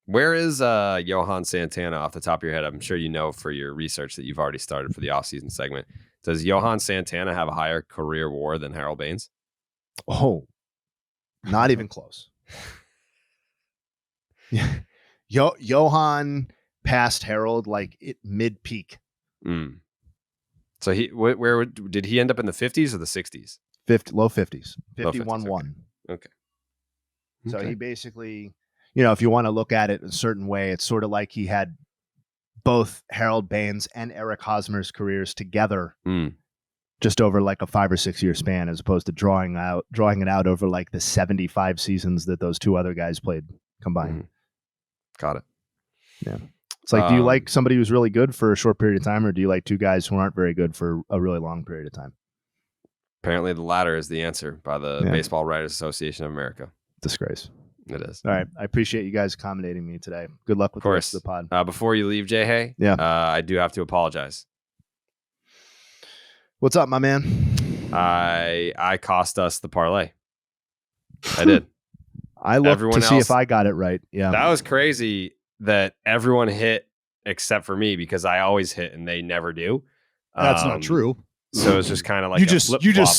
Where is Johan Santana off the top of your head? I'm sure you know for your research that you've already started for the offseason segment. Does Johan Santana have a higher career WAR than Harold Baines? Oh, not even close. Yeah. Johan passed Harold like mid-peak. So where did he end up in the 50s or the 60s? Low 50s. 51-1. Okay. So he basically, if you want to look at it a certain way, it's sort of like he had both Harold Baines and Eric Hosmer's careers together just over like a 5 or 6 year span, as opposed to drawing it out over like the 75 seasons that those 2 other guys played combined. Got it. Yeah. It's like, do you like somebody who's really good for a short period of time, or do you like 2 guys who aren't very good for a really long period of time? Apparently the latter is the answer by the Baseball Writers Association of America. Disgrace. It is. All right. I appreciate you guys accommodating me today. Good luck with the rest of the pod. Before you leave, Jay, I do have to apologize. What's up, my man? I cost us the parlay. I did. I looked to see if I got it right. Yeah. That was crazy that everyone hit except for me because I always hit and they never do. That's not true. So it's just kind of like you just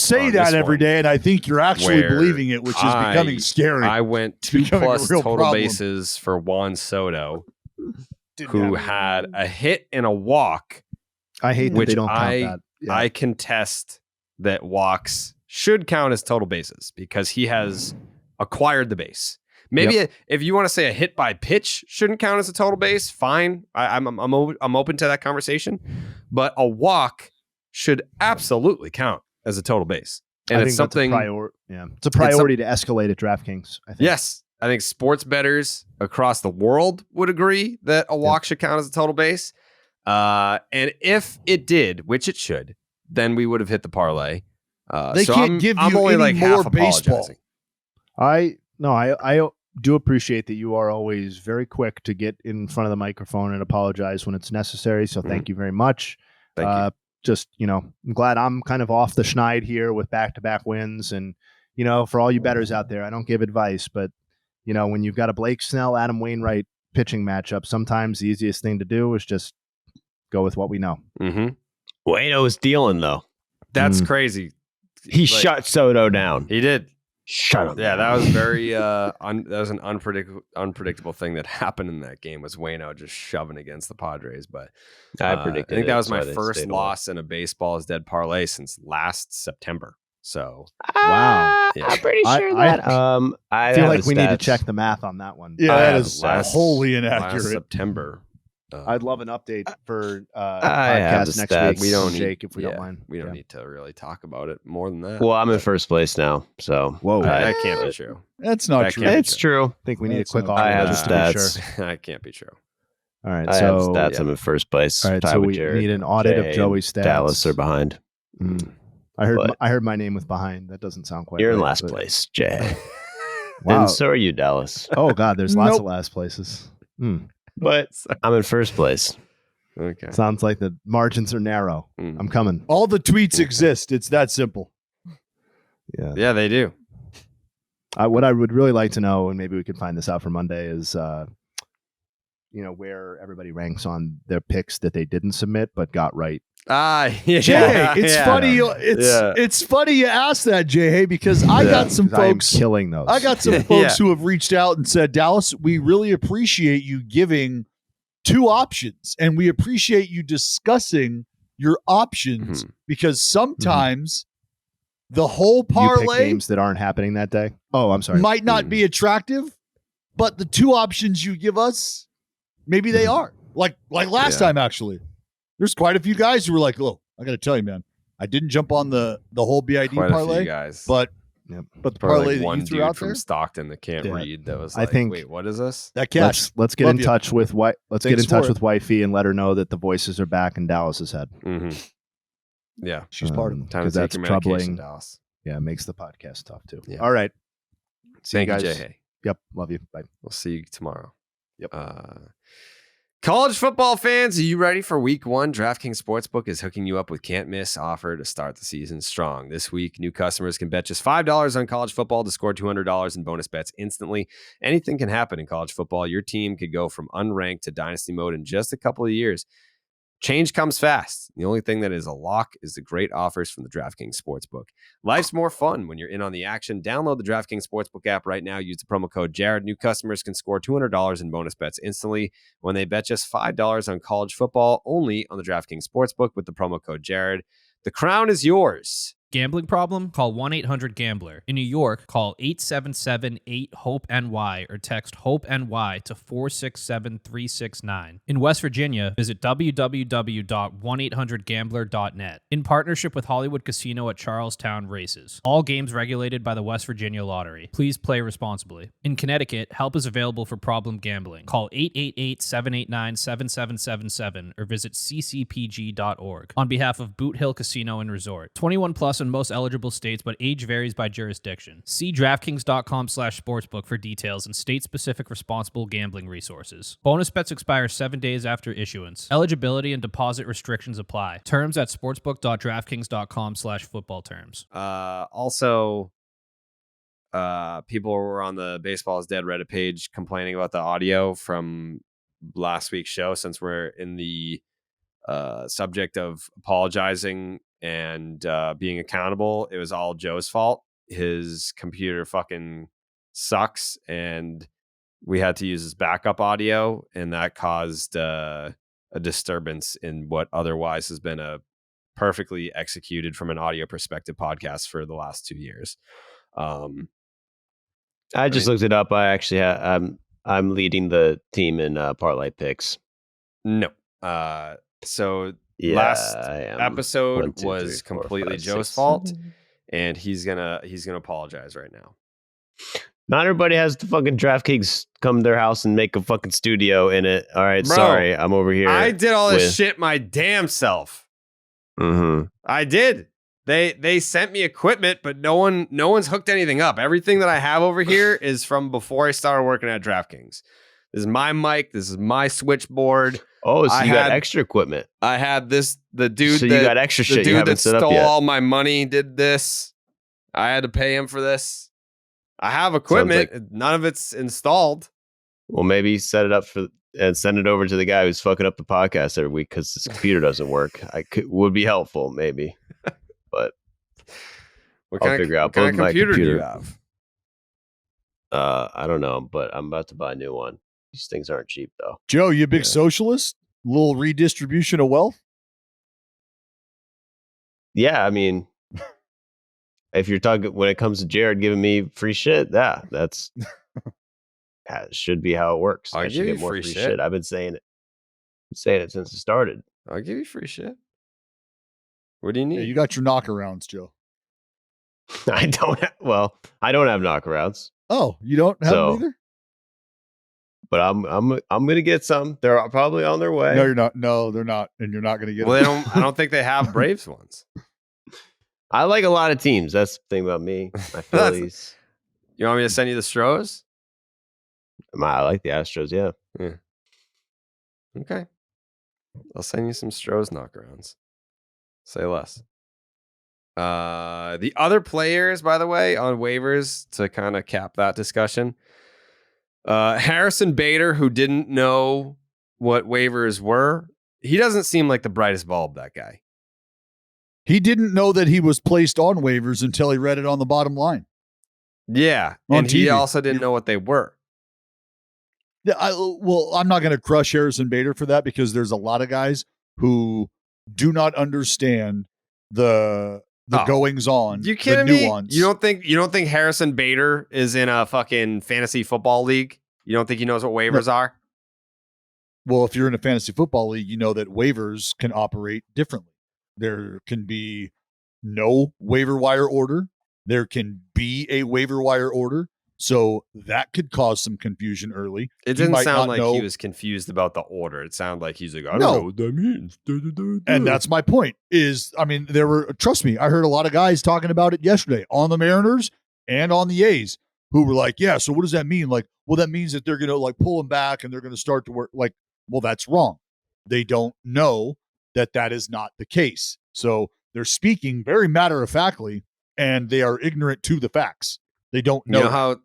say that every day, and I think you're actually believing it, which is becoming scary. I went 2+ total bases for Juan Soto, who had a hit and a walk. I hate that they don't count that. Yeah. I contest that walks should count as total bases because he has acquired the base. Maybe if you want to say a hit by pitch shouldn't count as a total base, fine. I'm open to that conversation, but a walk should absolutely count as a total base. And I it's think that's something. it's a priority to escalate at DraftKings. I think. Yes, I think sports bettors across the world would agree that a walk should count as a total base. And if it did, which it should, then we would have hit the parlay. They can't give you only any like more half baseball. apologizing. I do appreciate that you are always very quick to get in front of the microphone and apologize when it's necessary. So thank you very much. Thank you. Just, I'm glad I'm kind of off the schneid here with back-to-back wins. And, for all you bettors out there, I don't give advice, but, when you've got a Blake Snell, Adam Wainwright pitching matchup, sometimes the easiest thing to do is just go with what we know. Mm-hmm. Waino was dealing, though. That's crazy. He shut Soto down. He did. Shut him. Yeah, that was very that was an unpredictable thing that happened in that game, was Waino just shoving against the Padres. But I predicted. I think that was my so first loss in a baseball is dead parlay since last September. So Wow. Yeah. I'm pretty sure that. I feel like we need to check the math on that one. Yeah, that is last- wholly last inaccurate. September. I'd love an update for I have podcast the next stats. week. We don't Jake, if we don't mind. We don't need to really talk about it more than that. Well, I'm in first place now, so Whoa. that can't be true. That's not That true. can't be it's true. I think we need a That's quick not- audio I have just to be stats. sure. That can't be true. All right, I have so stats. yeah. I'm in first place. all right, tied so with we Jared. need an audit Jay of Joey's stats. Dallas are behind. I heard my name with behind. That doesn't sound quite. You're in right, last but- place, Jay. Wow. And so are you, Dallas. Oh God, there's lots Nope. of last places. But I'm in first place. Okay. Sounds like the margins are narrow. Mm. I'm coming. All the tweets exist. It's that simple. Yeah. Yeah, they do. What I would really like to know, and maybe we could find this out for Monday, is where everybody ranks on their picks that they didn't submit but got right. Jay, it's funny. Yeah. It's funny you asked that, Jay, because I got some 'Cause I am folks. killing those. I got some Yeah. folks who have reached out and said, Dallas, we really appreciate you giving two options, and we appreciate you discussing your options because sometimes the whole You pick parlay games that aren't happening that day. Oh, I'm sorry. might not be attractive, but the two options you give us, maybe they are. Like last time, actually. There's quite a few guys who were like, "Oh, I got to tell you, man, I didn't jump on the whole BID Quite a parlay, few guys. but Yep. but the Probably parlay like that one you threw dude out from there, Stockton that can't Yeah. read that was I like, think- wait, what is this? that cash. Let's get Love in you. touch with let's Thanks get in touch for with Wifey and let her know that the voices are back in Dallas's head. Mm-hmm. Yeah. She's part of them. Time to Because take that's your medication, troubling. Dallas. Yeah, it makes the podcast tough too. Yeah. All right. Thank you, guys. Jay. Yep. Love you. Bye. We'll see you tomorrow. Yep. College football fans, are you ready for week one? DraftKings Sportsbook is hooking you up with can't miss offer to start the season strong. This week, new customers can bet just $5 on college football to score $200 in bonus bets instantly. Anything can happen in college football. Your team could go from unranked to dynasty mode in just a couple of years. Change comes fast. The only thing that is a lock is the great offers from the DraftKings Sportsbook. Life's more fun when you're in on the action. Download the DraftKings Sportsbook app right now. Use the promo code Jared. New customers can score $200 in bonus bets instantly when they bet just $5 on college football only on the DraftKings Sportsbook with the promo code Jared. The crown is yours. Gambling problem? Call 1-800-GAMBLER. In New York, call 877-8-HOPE-NY or text HOPE-NY to 467-369. In West Virginia, visit www.1800gambler.net. In partnership with Hollywood Casino at Charlestown Races. All games regulated by the West Virginia Lottery. Please play responsibly. In Connecticut, help is available for problem gambling. Call 888-789-7777 or visit ccpg.org. On behalf of Boot Hill Casino and Resort. 21 plus in most eligible states, but age varies by jurisdiction. See DraftKings.com/sportsbook for details and state-specific responsible gambling resources. Bonus bets expire 7 days after issuance. Eligibility and deposit restrictions apply. Terms at sportsbook.draftkings.com/football terms. Also, people were on the Baseball is Dead Reddit page complaining about the audio from last week's show, since we're in the subject of apologizing and being accountable. It was all Joe's fault. His computer fucking sucks, and we had to use his backup audio, and that caused a disturbance in what otherwise has been a perfectly executed from an audio perspective podcast for the last 2 years. I just looked it up. I actually I'm leading the team in parlay picks. No. So Yeah, last I am. episode 1, 2, was 3, 4, completely 5, Joe's 6, fault. 7, and he's gonna apologize right now. Not everybody has to fucking DraftKings come to their house and make a fucking studio in it. All right, Bro, sorry, I'm over here. I did all this shit my damn self. Mm-hmm. I did. They sent me equipment, but no one's hooked anything up. Everything that I have over here is from before I started working at DraftKings. This is my mic. This is my switchboard. Oh, so you got extra equipment. I had the dude. So you got extra shit you haven't set up yet. The dude that stole all my money did this. I had to pay him for this. I have equipment. None of it's installed. Well, maybe set it up and send it over to the guy who's fucking up the podcast every week because his computer doesn't work. Would be helpful, maybe. But I'll figure out. What kind of computer do you have? I don't know, but I'm about to buy a new one. These things aren't cheap, though. Joe, you a big socialist? Little redistribution of wealth? Yeah, I mean, if you're talking when it comes to Jared giving me free shit, yeah, that's that should be how it works. I should get more free shit. I've been saying it. since it started. I'll give you free shit. What do you need? Yeah, you got your knockarounds, Joe. I don't have knockarounds. Oh, you don't have them either? But I'm gonna get some. They're probably on their way. No, you're not. No, they're not, and you're not gonna get them. They I don't think they have Braves ones. I like a lot of teams. That's the thing about me. My Phillies. You want me to send you the Stros? I like the Astros. Yeah. Okay. I'll send you some Stros knockarounds. Say less. The other players, by the way, on waivers to kind of cap that discussion. Harrison Bader, who didn't know what waivers were, he doesn't seem like the brightest bulb, that guy. He didn't know that he was placed on waivers until he read it on the bottom line. Yeah, and TV. He also didn't know what they were. Yeah, I'm not going to crush Harrison Bader for that because there's a lot of guys who do not understand the goings on. You kidding the me? Nuance. You don't think Harrison Bader is in a fucking fantasy football league? You don't think he knows what waivers are? Well, if you're in a fantasy football league, you know that waivers can operate differently. There can be no waiver wire order. There can be a waiver wire order. So that could cause some confusion early. It didn't sound like he was confused about the order. It sounded like he's like, I don't know what that means. And that's my point trust me, I heard a lot of guys talking about it yesterday on the Mariners and on the A's who were like, yeah, so what does that mean? Like, well, that means that they're going to like pull him back and they're going to start to work. Like, well, that's wrong. They don't know that is not the case. So they're speaking very matter-of-factly and they are ignorant to the facts. They don't know. You know how,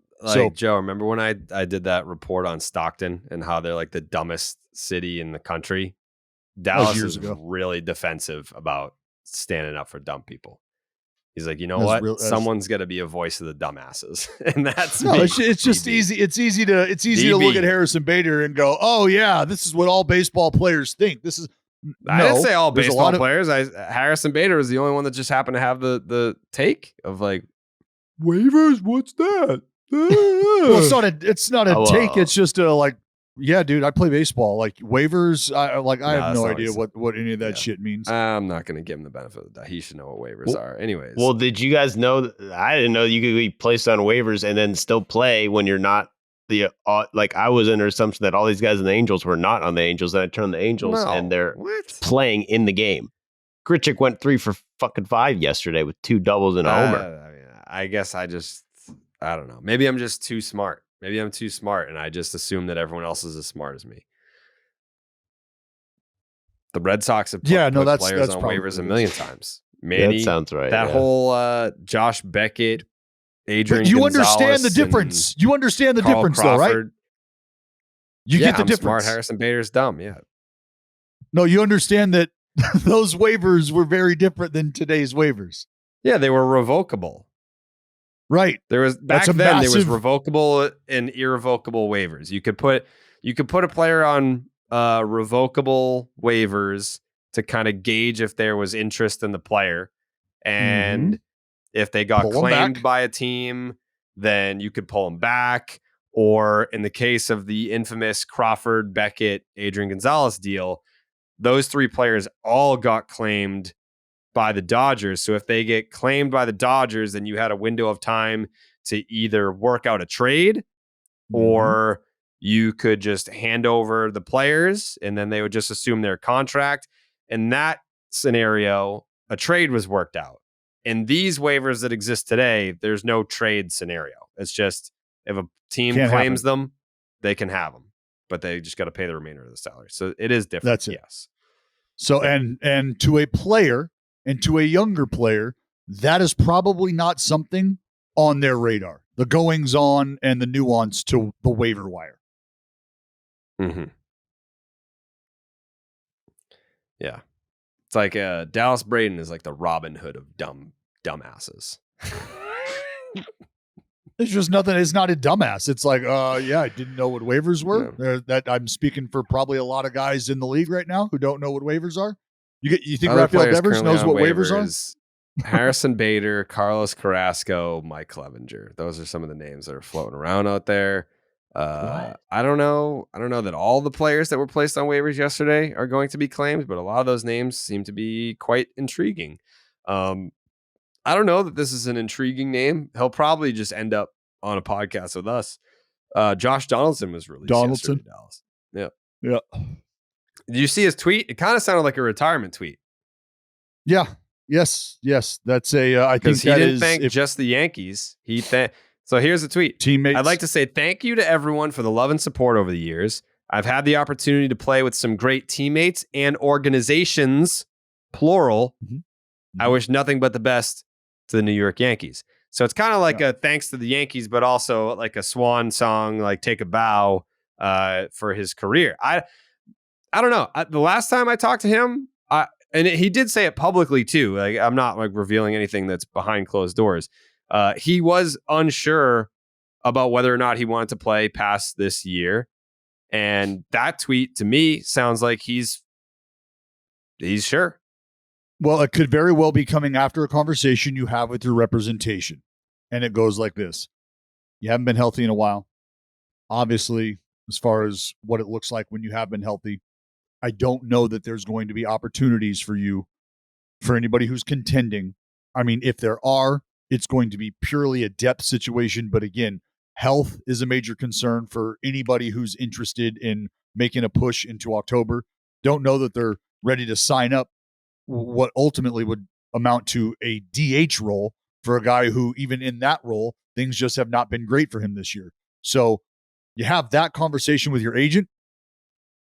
Joe, remember when I did that report on Stockton and how they're like the dumbest city in the country? Dallas is really defensive about standing up for dumb people. He's like, you know what? Someone's got to be a voice of the dumbasses, and that's me. It's just easy. It's easy to look at Harrison Bader and go, oh yeah, this is what all baseball players think. This is. I didn't say all baseball players. Harrison Bader is the only one that just happened to have the take of like waivers. What's that? Well, it's not a take. It's just a like, yeah, dude, I play baseball. Like waivers, I have no idea what any of that shit means. I'm not going to give him the benefit of the doubt. He should know what waivers are. Anyways. Well, did you guys know? I didn't know you could be placed on waivers and then still play when you're not the I was under assumption that all these guys in the Angels were not on the Angels, and I turned the Angels and they're playing in the game. Grichuk went 3 for fucking 5 yesterday with 2 doubles and a homer. I guess I don't know. Maybe I'm just too smart. Maybe I'm too smart, and I just assume that everyone else is as smart as me. The Red Sox have put players on waivers a million times. Manny, that sounds right. That whole Josh Beckett, Adrian. But you Gonzalez understand the difference. You understand the Carl difference, Crawford. Though, right? You get the difference. Smart. Harrison Bader's dumb. Yeah. No, you understand that those waivers were very different than today's waivers. Yeah, they were revocable. Right. There was there was revocable and irrevocable waivers. You could put a player on revocable waivers to kind of gauge if there was interest in the player, and if they got claimed by a team, then you could pull them back. Or in the case of the infamous Crawford, Beckett, Adrian Gonzalez deal, those 3 players all got claimed by the Dodgers. So if they get claimed by the Dodgers, then you had a window of time to either work out a trade or you could just hand over the players and then they would just assume their contract. In that scenario, a trade was worked out. In these waivers that exist today, there's no trade scenario. It's just if a team claims them, they can have them, but they just got to pay the remainder of the salary. So it is different. That's it. Yes. So, and to a player and to a younger player, that is probably not something on their radar. The goings on and the nuance to the waiver wire. Mm-hmm. Yeah. It's like Dallas Braden is like the Robin Hood of dumbasses. It's just nothing. It's not a dumbass. It's like, yeah, I didn't know what waivers were. Yeah. That I'm speaking for probably a lot of guys in the league right now who don't know what waivers are. You think Other Rafael players Devers currently knows on what waivers are? Harrison Bader, Carlos Carrasco, Mike Clevenger. Those are some of the names that are floating around out there. I don't know that all the players that were placed on waivers yesterday are going to be claimed, but a lot of those names seem to be quite intriguing. I don't know that this is an intriguing name. He'll probably just end up on a podcast with us. Josh Donaldson was released yesterday in Dallas. Yeah. Did you see his tweet? It kind of sounded like a retirement tweet. Yeah. Yes. That's a. I think because he that didn't is, thank just the Yankees. So here's the tweet. Teammates. I'd like to say thank you to everyone for the love and support over the years. I've had the opportunity to play with some great teammates and organizations, plural. Mm-hmm. I wish nothing but the best to the New York Yankees. So it's kind of like a thanks to the Yankees, but also like a swan song, like take a bow for his career. I don't know. The last time I talked to him, he did say it publicly too. Like I'm not like revealing anything that's behind closed doors. He was unsure about whether or not he wanted to play past this year. And that tweet to me sounds like he's sure. Well, it could very well be coming after a conversation you have with your representation. And it goes like this. You haven't been healthy in a while. Obviously, as far as what it looks like when you have been healthy, I don't know that there's going to be opportunities for you, for anybody who's contending. I mean, if there are, it's going to be purely a depth situation. But again, health is a major concern for anybody who's interested in making a push into October. Don't know that they're ready to sign up what ultimately would amount to a DH role for a guy who, even in that role, things just have not been great for him this year. So you have that conversation with your agent.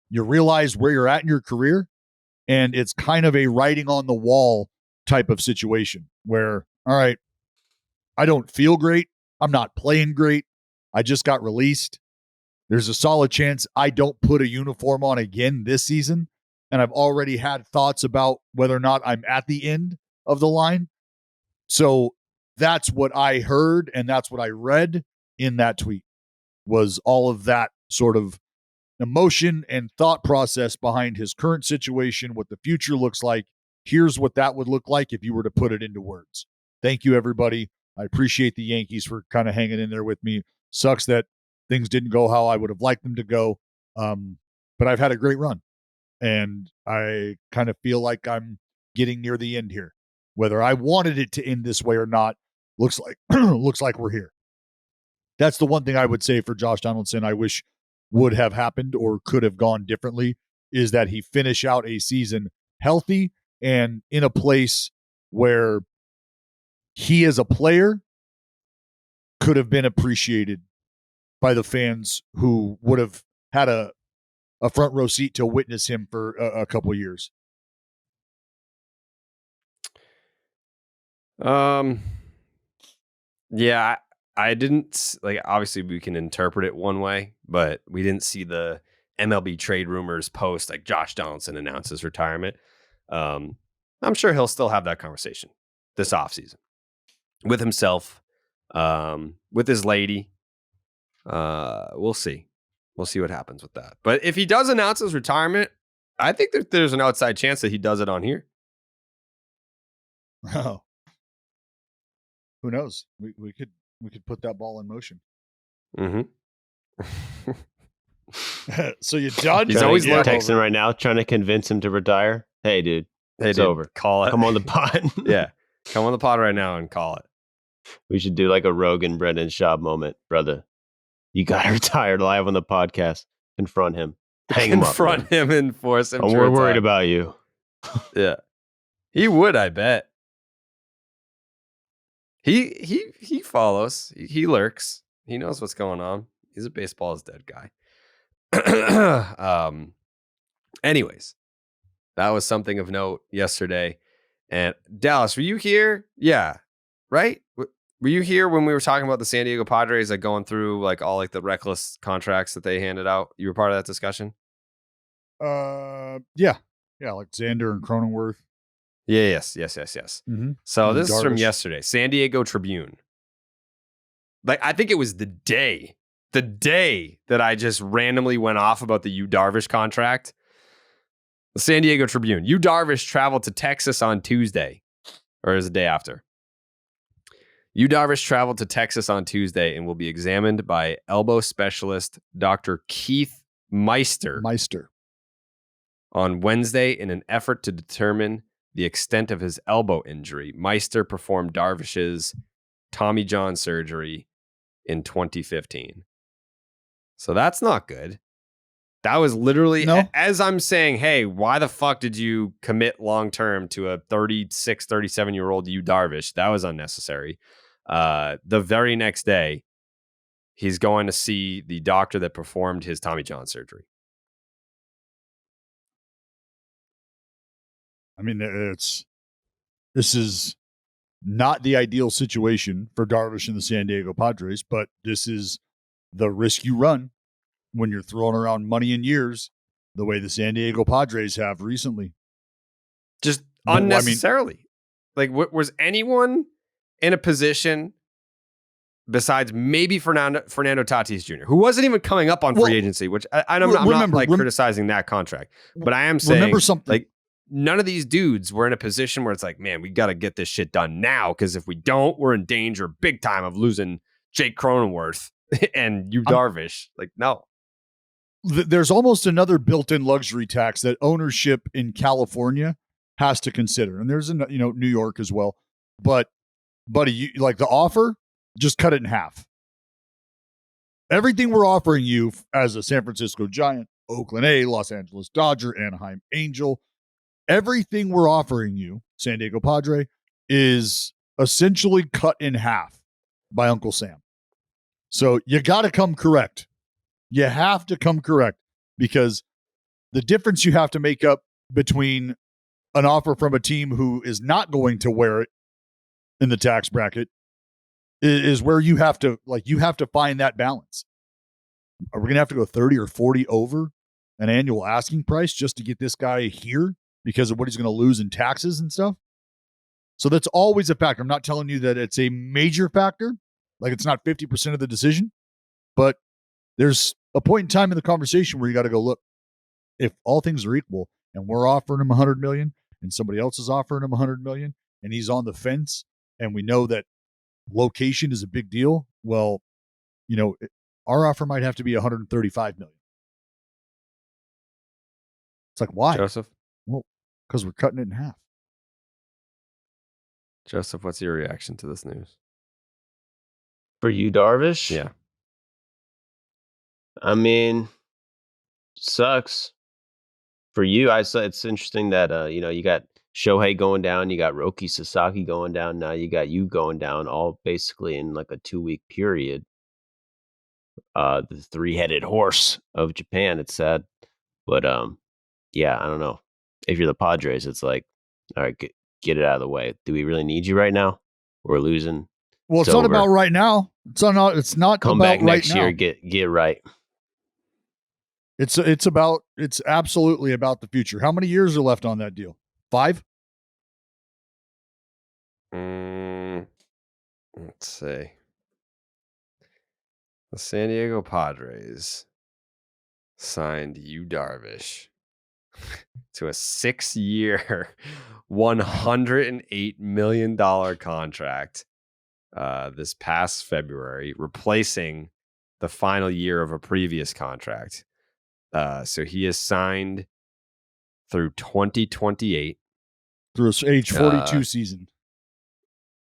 You realize where you're at in your career, and it's kind of a writing on the wall type of situation where, all right, I don't feel great. I'm not playing great. I just got released. There's a solid chance I don't put a uniform on again this season. And I've already had thoughts about whether or not I'm at the end of the line. So that's what I heard, and that's what I read in that tweet, was all of that sort of emotion and thought process behind his current situation, what the future looks like. Here's what that would look like if you were to put it into words. Thank you, everybody. I appreciate the Yankees for kind of hanging in there with me. Sucks that things didn't go how I would have liked them to go. But I've had a great run. And I kind of feel like I'm getting near the end here. Whether I wanted it to end this way or not, looks like we're here. That's the one thing I would say for Josh Donaldson I wish would have happened or could have gone differently, is that he finish out a season healthy and in a place where he as a player could have been appreciated by the fans who would have had a front row seat to witness him for a couple of years. Yeah, I didn't like, obviously we can interpret it one way, but we didn't see the MLB trade rumors post like Josh Donaldson announces retirement. I'm sure he'll still have that conversation this offseason with himself, with his lady. We'll see. We'll see what happens with that. But if he does announce his retirement, I think that there's an outside chance that he does it on here. Oh, who knows? We could put that ball in motion. Mm-hmm. So you done? He's always texting right now, trying to convince him to retire. Hey, dude, Hey, It's dude, over. Call it. Come on the pod. Yeah. Come on the pod right now and call it. We should do like a Rogan Brendan Schaub moment, brother. You got retired live on the podcast. Confront him. Hang him up. Confront him and force him to We're worried retire. about you. Yeah. He would, I bet. He follows. He lurks. He knows what's going on. He's a baseball is dead guy. Anyways, that was something of note yesterday. And Dallas, were you here? Yeah. Right? Were you here when we were talking about the San Diego Padres, like going through like all like the reckless contracts that they handed out? You were part of that discussion? Yeah, like Xander and Cronenworth. Yeah, yes. Mm-hmm. So And this is from Darvish. yesterday, San Diego Tribune. Like, I think it was the day that I just randomly went off about the Yu Darvish contract. The San Diego Tribune. Yu Darvish traveled to Texas on Tuesday, or is the day after. Yu Darvish traveled to Texas on Tuesday and will be examined by elbow specialist Dr. Keith Meister on Wednesday in an effort to determine the extent of his elbow injury. Meister performed Darvish's Tommy John surgery in 2015. So that's not good. That was literally, as I'm saying, hey, why the fuck did you commit long-term to a 36, 37-year-old Yu Darvish? That was unnecessary. The very next day, he's going to see the doctor that performed his Tommy John surgery. I mean, this is not the ideal situation for Darvish and the San Diego Padres, but this is the risk you run when you're throwing around money in years the way the San Diego Padres have recently. Just unnecessarily. Was anyone in a position besides maybe Fernando Tatis Jr., who wasn't even coming up on free agency, which I'm not criticizing that contract, but I am saying, remember something. Like, none of these dudes were in a position where it's like, man, we got to get this shit done now, because if we don't, we're in danger big time of losing Jake Cronenworth and Yu Darvish. Like, no. There's almost another built-in luxury tax that ownership in California has to consider, and there's New York as well. But buddy, like the offer, just cut it in half. Everything we're offering you as a San Francisco Giant, Oakland A, Los Angeles Dodger, Anaheim Angel, everything we're offering you, San Diego Padre, is essentially cut in half by Uncle Sam. So you got to come correct. You have to come correct, because the difference you have to make up between an offer from a team who is not going to wear it in the tax bracket is where you have to find that balance. Are we going to have to go 30 or 40 over an annual asking price just to get this guy here because of what he's going to lose in taxes and stuff? So that's always a factor. I'm not telling you that it's a major factor, like it's not 50% of the decision, but there's a point in time in the conversation where you got to go, look, if all things are equal and we're offering him $100 million and somebody else is offering him $100 million and he's on the fence, and we know that location is a big deal, well, our offer might have to be $135 million. It's like, why? Joseph? Well, because we're cutting it in half. Joseph, what's your reaction to this news? For you, Darvish? Yeah. I mean, sucks. For you, it's interesting that you got Shohei going down, you got Roki Sasaki going down, now you got you going down, all basically in like a 2-week period. The three-headed horse of Japan, it's sad. But yeah, I don't know. If you're the Padres, it's like, all right, get it out of the way. Do we really need you right now? We're losing. Well, it's not about right now. It's not Come about back right next now. year, get right. It's absolutely about the future. How many years are left on that deal? 5? Let's see. The San Diego Padres signed Yu Darvish to a 6-year, $108 million contract this past February, replacing the final year of a previous contract. So he is signed through 2028. through his age 42 season.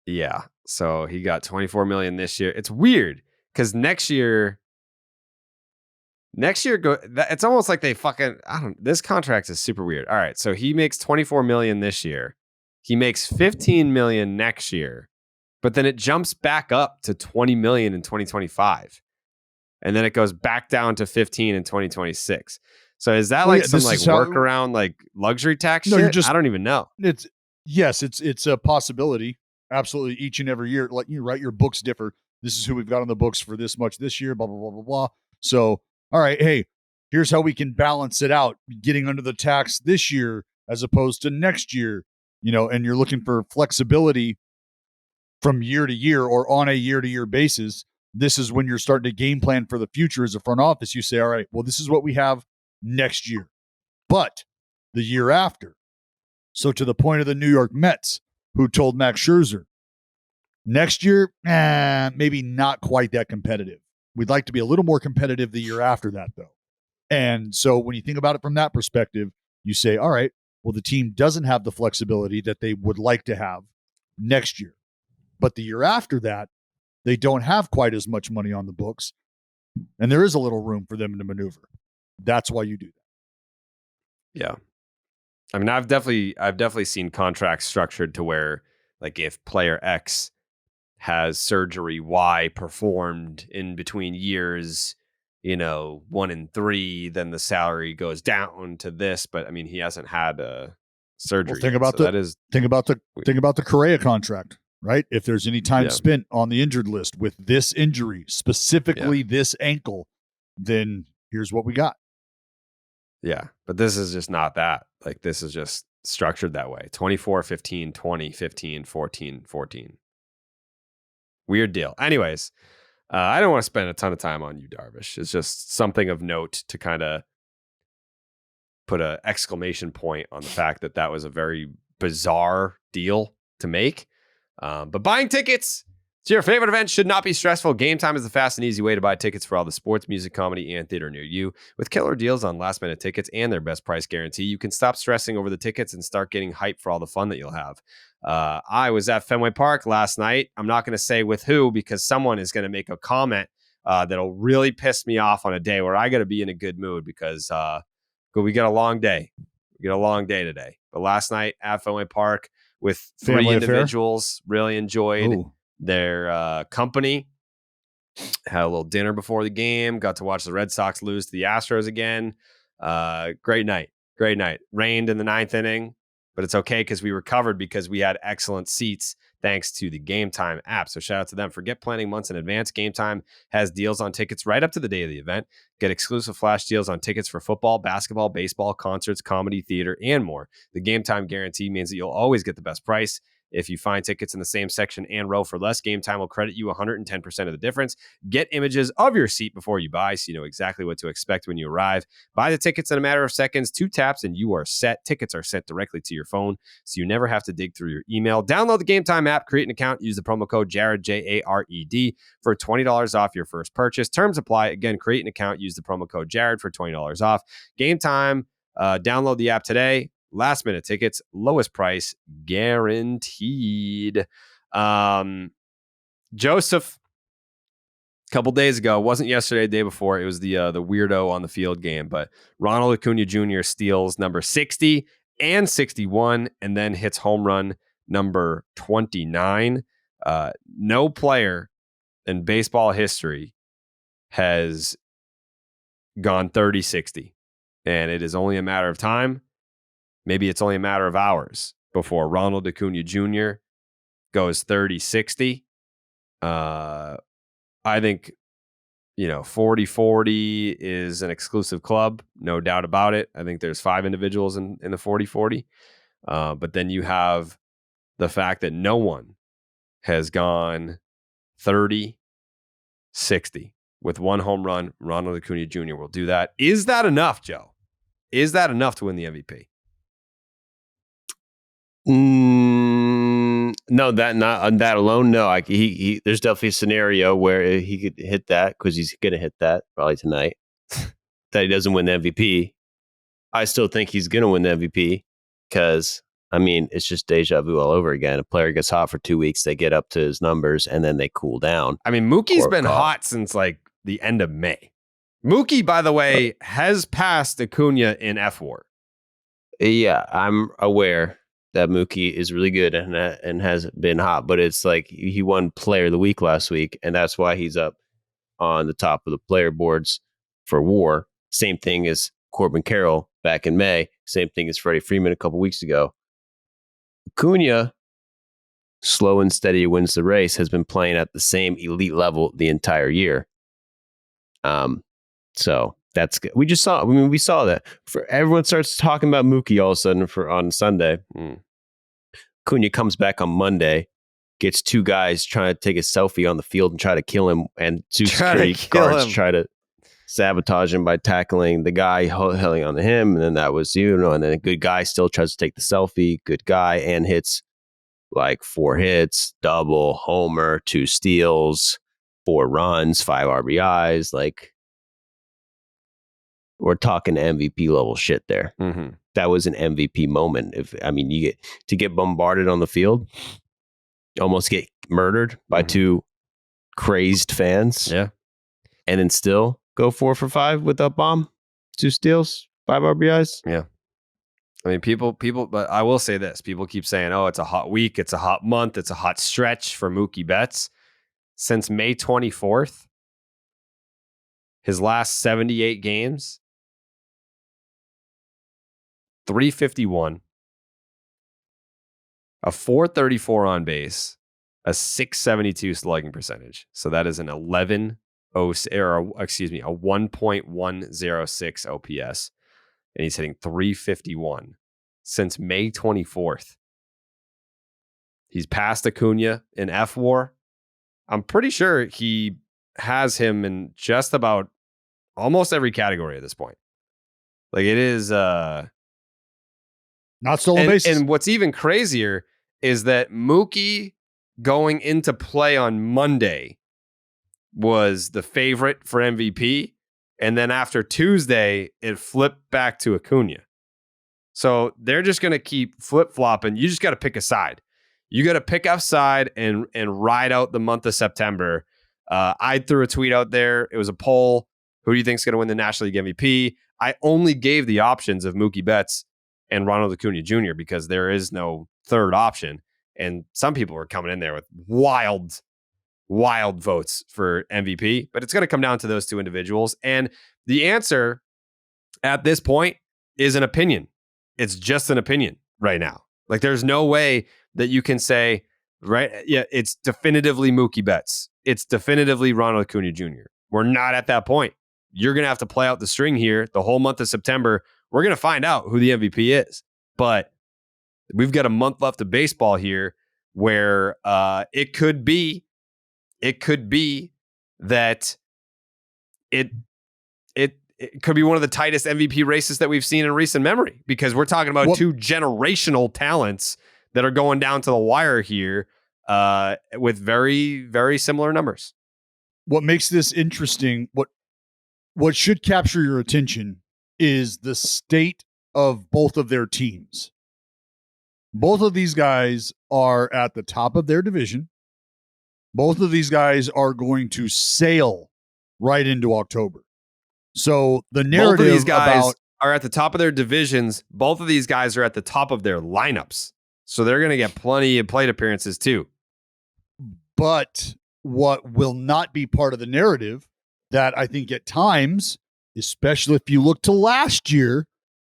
Yeah. So he got $24 million this year. It's weird because next year it's almost like they this contract is super weird. All right. So he makes $24 million this year. He makes $15 million next year, but then it jumps back up to $20 million in 2025. And then it goes back down to 15 in 2026. So is that workaround, like luxury tax shit? I don't even know. It's a possibility. Absolutely. Each and every year, like you write, your books differ. This is who we've got on the books for this much this year, blah, blah, blah, blah, blah. So, all right, hey, here's how we can balance it out, getting under the tax this year as opposed to next year, and you're looking for flexibility from year to year or on a year-to-year basis. This is when you're starting to game plan for the future as a front office. You say, all right, well, this is what we have next year, but the year after. So to the point of the New York Mets, who told Max Scherzer, next year, maybe not quite that competitive. We'd like to be a little more competitive the year after that, though. And so when you think about it from that perspective, you say, all right, well, the team doesn't have the flexibility that they would like to have next year. But the year after that, they don't have quite as much money on the books, and there is a little room for them to maneuver. That's why you do that. Yeah. I mean, I've definitely seen contracts structured to where, like, if player X has surgery Y performed in between years, 1 and 3, then the salary goes down to this. But I mean, he hasn't had a surgery. Well, think about the Correa contract, right? If there's any time spent on the injured list with this injury, specifically this ankle, then here's what we got. Yeah, but this is just not that. Like, this is just structured that way. 24, 15, 20, 15, 14, 14. Weird deal. Anyways, I don't want to spend a ton of time on you, Darvish. It's just something of note to kind of put an exclamation point on the fact that was a very bizarre deal to make. But buying tickets to your favorite event should not be stressful. Game Time is the fast and easy way to buy tickets for all the sports, music, comedy, and theater near you. With killer deals on last-minute tickets and their best price guarantee, you can stop stressing over the tickets and start getting hyped for all the fun that you'll have. I was at Fenway Park last night. I'm not going to say with who, because someone is going to make a comment that'll really piss me off on a day where I got to be in a good mood because we got a long day. We got a long day today. But last night at Fenway Park with three individuals, really enjoyed their company. Had a little dinner before the game. Got to watch the Red Sox lose to the Astros again. Great night. Rained in the 9th inning, but it's okay because we recovered because we had excellent seats thanks to the Game Time app. So shout out to them. Forget planning months in advance. Game Time has deals on tickets right up to the day of the event. Get exclusive flash deals on tickets for football, basketball, baseball, concerts, comedy, theater, and more. The Game Time guarantee means that you'll always get the best price. If you find tickets in the same section and row for less, Game Time will credit you 110% of the difference. Get images of your seat before you buy so you know exactly what to expect when you arrive. Buy the tickets in a matter of seconds, 2 taps, and you are set. Tickets are sent directly to your phone, so you never have to dig through your email. Download the Game Time app, create an account, use the promo code Jared, Jared, for $20 off your first purchase. Terms apply. Again, create an account, use the promo code Jared for $20 off. Game Time, download the app today. Last minute tickets, lowest price guaranteed. Joseph, a couple days ago, wasn't yesterday, the day before. It was the weirdo on the field game, but Ronald Acuña Jr. steals number 60 and 61 and then hits home run number 29. No player in baseball history has gone 30-60, and it is only a matter of time. Maybe it's only a matter of hours before Ronald Acuña Jr. goes 30-60. I think, 40-40 is an exclusive club, no doubt about it. I think there's 5 individuals in the 40-40. But then you have the fact that no one has gone 30-60 with 1 home run. Ronald Acuña Jr. will do that. Is that enough, Joe? Is that enough to win the MVP? No, that alone. No, he there's definitely a scenario where he could hit that because he's going to hit that probably tonight. That he doesn't win the MVP. I still think he's going to win the MVP because I mean, it's just deja vu all over again. A player gets hot for 2 weeks, they get up to his numbers, and then they cool down. I mean, Mookie's been hot since like the end of May. Mookie, by the way, has passed Acuña in FWAR. Yeah, I'm aware that Mookie is really good and has been hot, but it's like he won Player of the Week last week, and that's why he's up on the top of the player boards for WAR. Same thing as Corbin Carroll back in May. Same thing as Freddie Freeman a couple weeks ago. Acuña, slow and steady wins the race, has been playing at the same elite level the entire year. So that's good. We saw that. Everyone starts talking about Mookie all of a sudden on Sunday. Acuña comes back on Monday, gets two guys trying to take a selfie on the field and try to kill him, and two security guards try to sabotage him by tackling the guy, hailing on him, and then that was and then a good guy still tries to take the selfie, good guy, and hits like 4 hits, double, homer, 2 steals, 4 runs, 5 RBIs. Like, we're talking MVP level shit there. Mm-hmm. That was an MVP moment. You get bombarded on the field, almost get murdered by 2 crazed fans, and then still go 4 for 5 with a bomb, 2 steals, 5 RBIs. Yeah. I mean, people, but I will say this. People keep saying, oh, it's a hot week. It's a hot month. It's a hot stretch for Mookie Betts. Since May 24th, his last 78 games, 351, a 434 on base, a 672 slugging percentage. So that is an 1.106 OPS. And he's hitting 351 since May 24th. He's passed Acuña in FWAR. I'm pretty sure he has him in just about almost every category at this point. Like, it is not stolen bases. And what's even crazier is that Mookie going into play on Monday was the favorite for MVP. And then after Tuesday, it flipped back to Acuña. So they're just going to keep flip-flopping. You just got to pick a side. You got to pick a side and ride out the month of September. I threw a tweet out there. It was a poll. Who do you think is going to win the National League MVP? I only gave the options of Mookie Betts and Ronald Acuña Jr. because there is no third option. And some people were coming in there with wild votes for MVP, but it's going to come down to those 2 individuals. And the answer at this point is an opinion. It's just an opinion right now. Like, there's no way that you can say, right? Yeah, it's definitively Mookie Betts. It's definitively Ronald Acuña Jr. We're not at that point. You're going to have to play out the string here the whole month of September. We're going to find out who the MVP is, but we've got a month left of baseball here where it could be that it could be one of the tightest MVP races that we've seen in recent memory, because we're talking about 2 generational talents that are going down to the wire here with very, very similar numbers. What makes this interesting, what should capture your attention is the state of both of their teams. Both of these guys are at the top of their division. Both of these guys are going to sail right into October. So the narrative both of these guys about are at the top of their divisions. Both of these guys are at the top of their lineups. So they're going to get plenty of plate appearances too. But what will not be part of the narrative that I think at times, especially if you look to last year,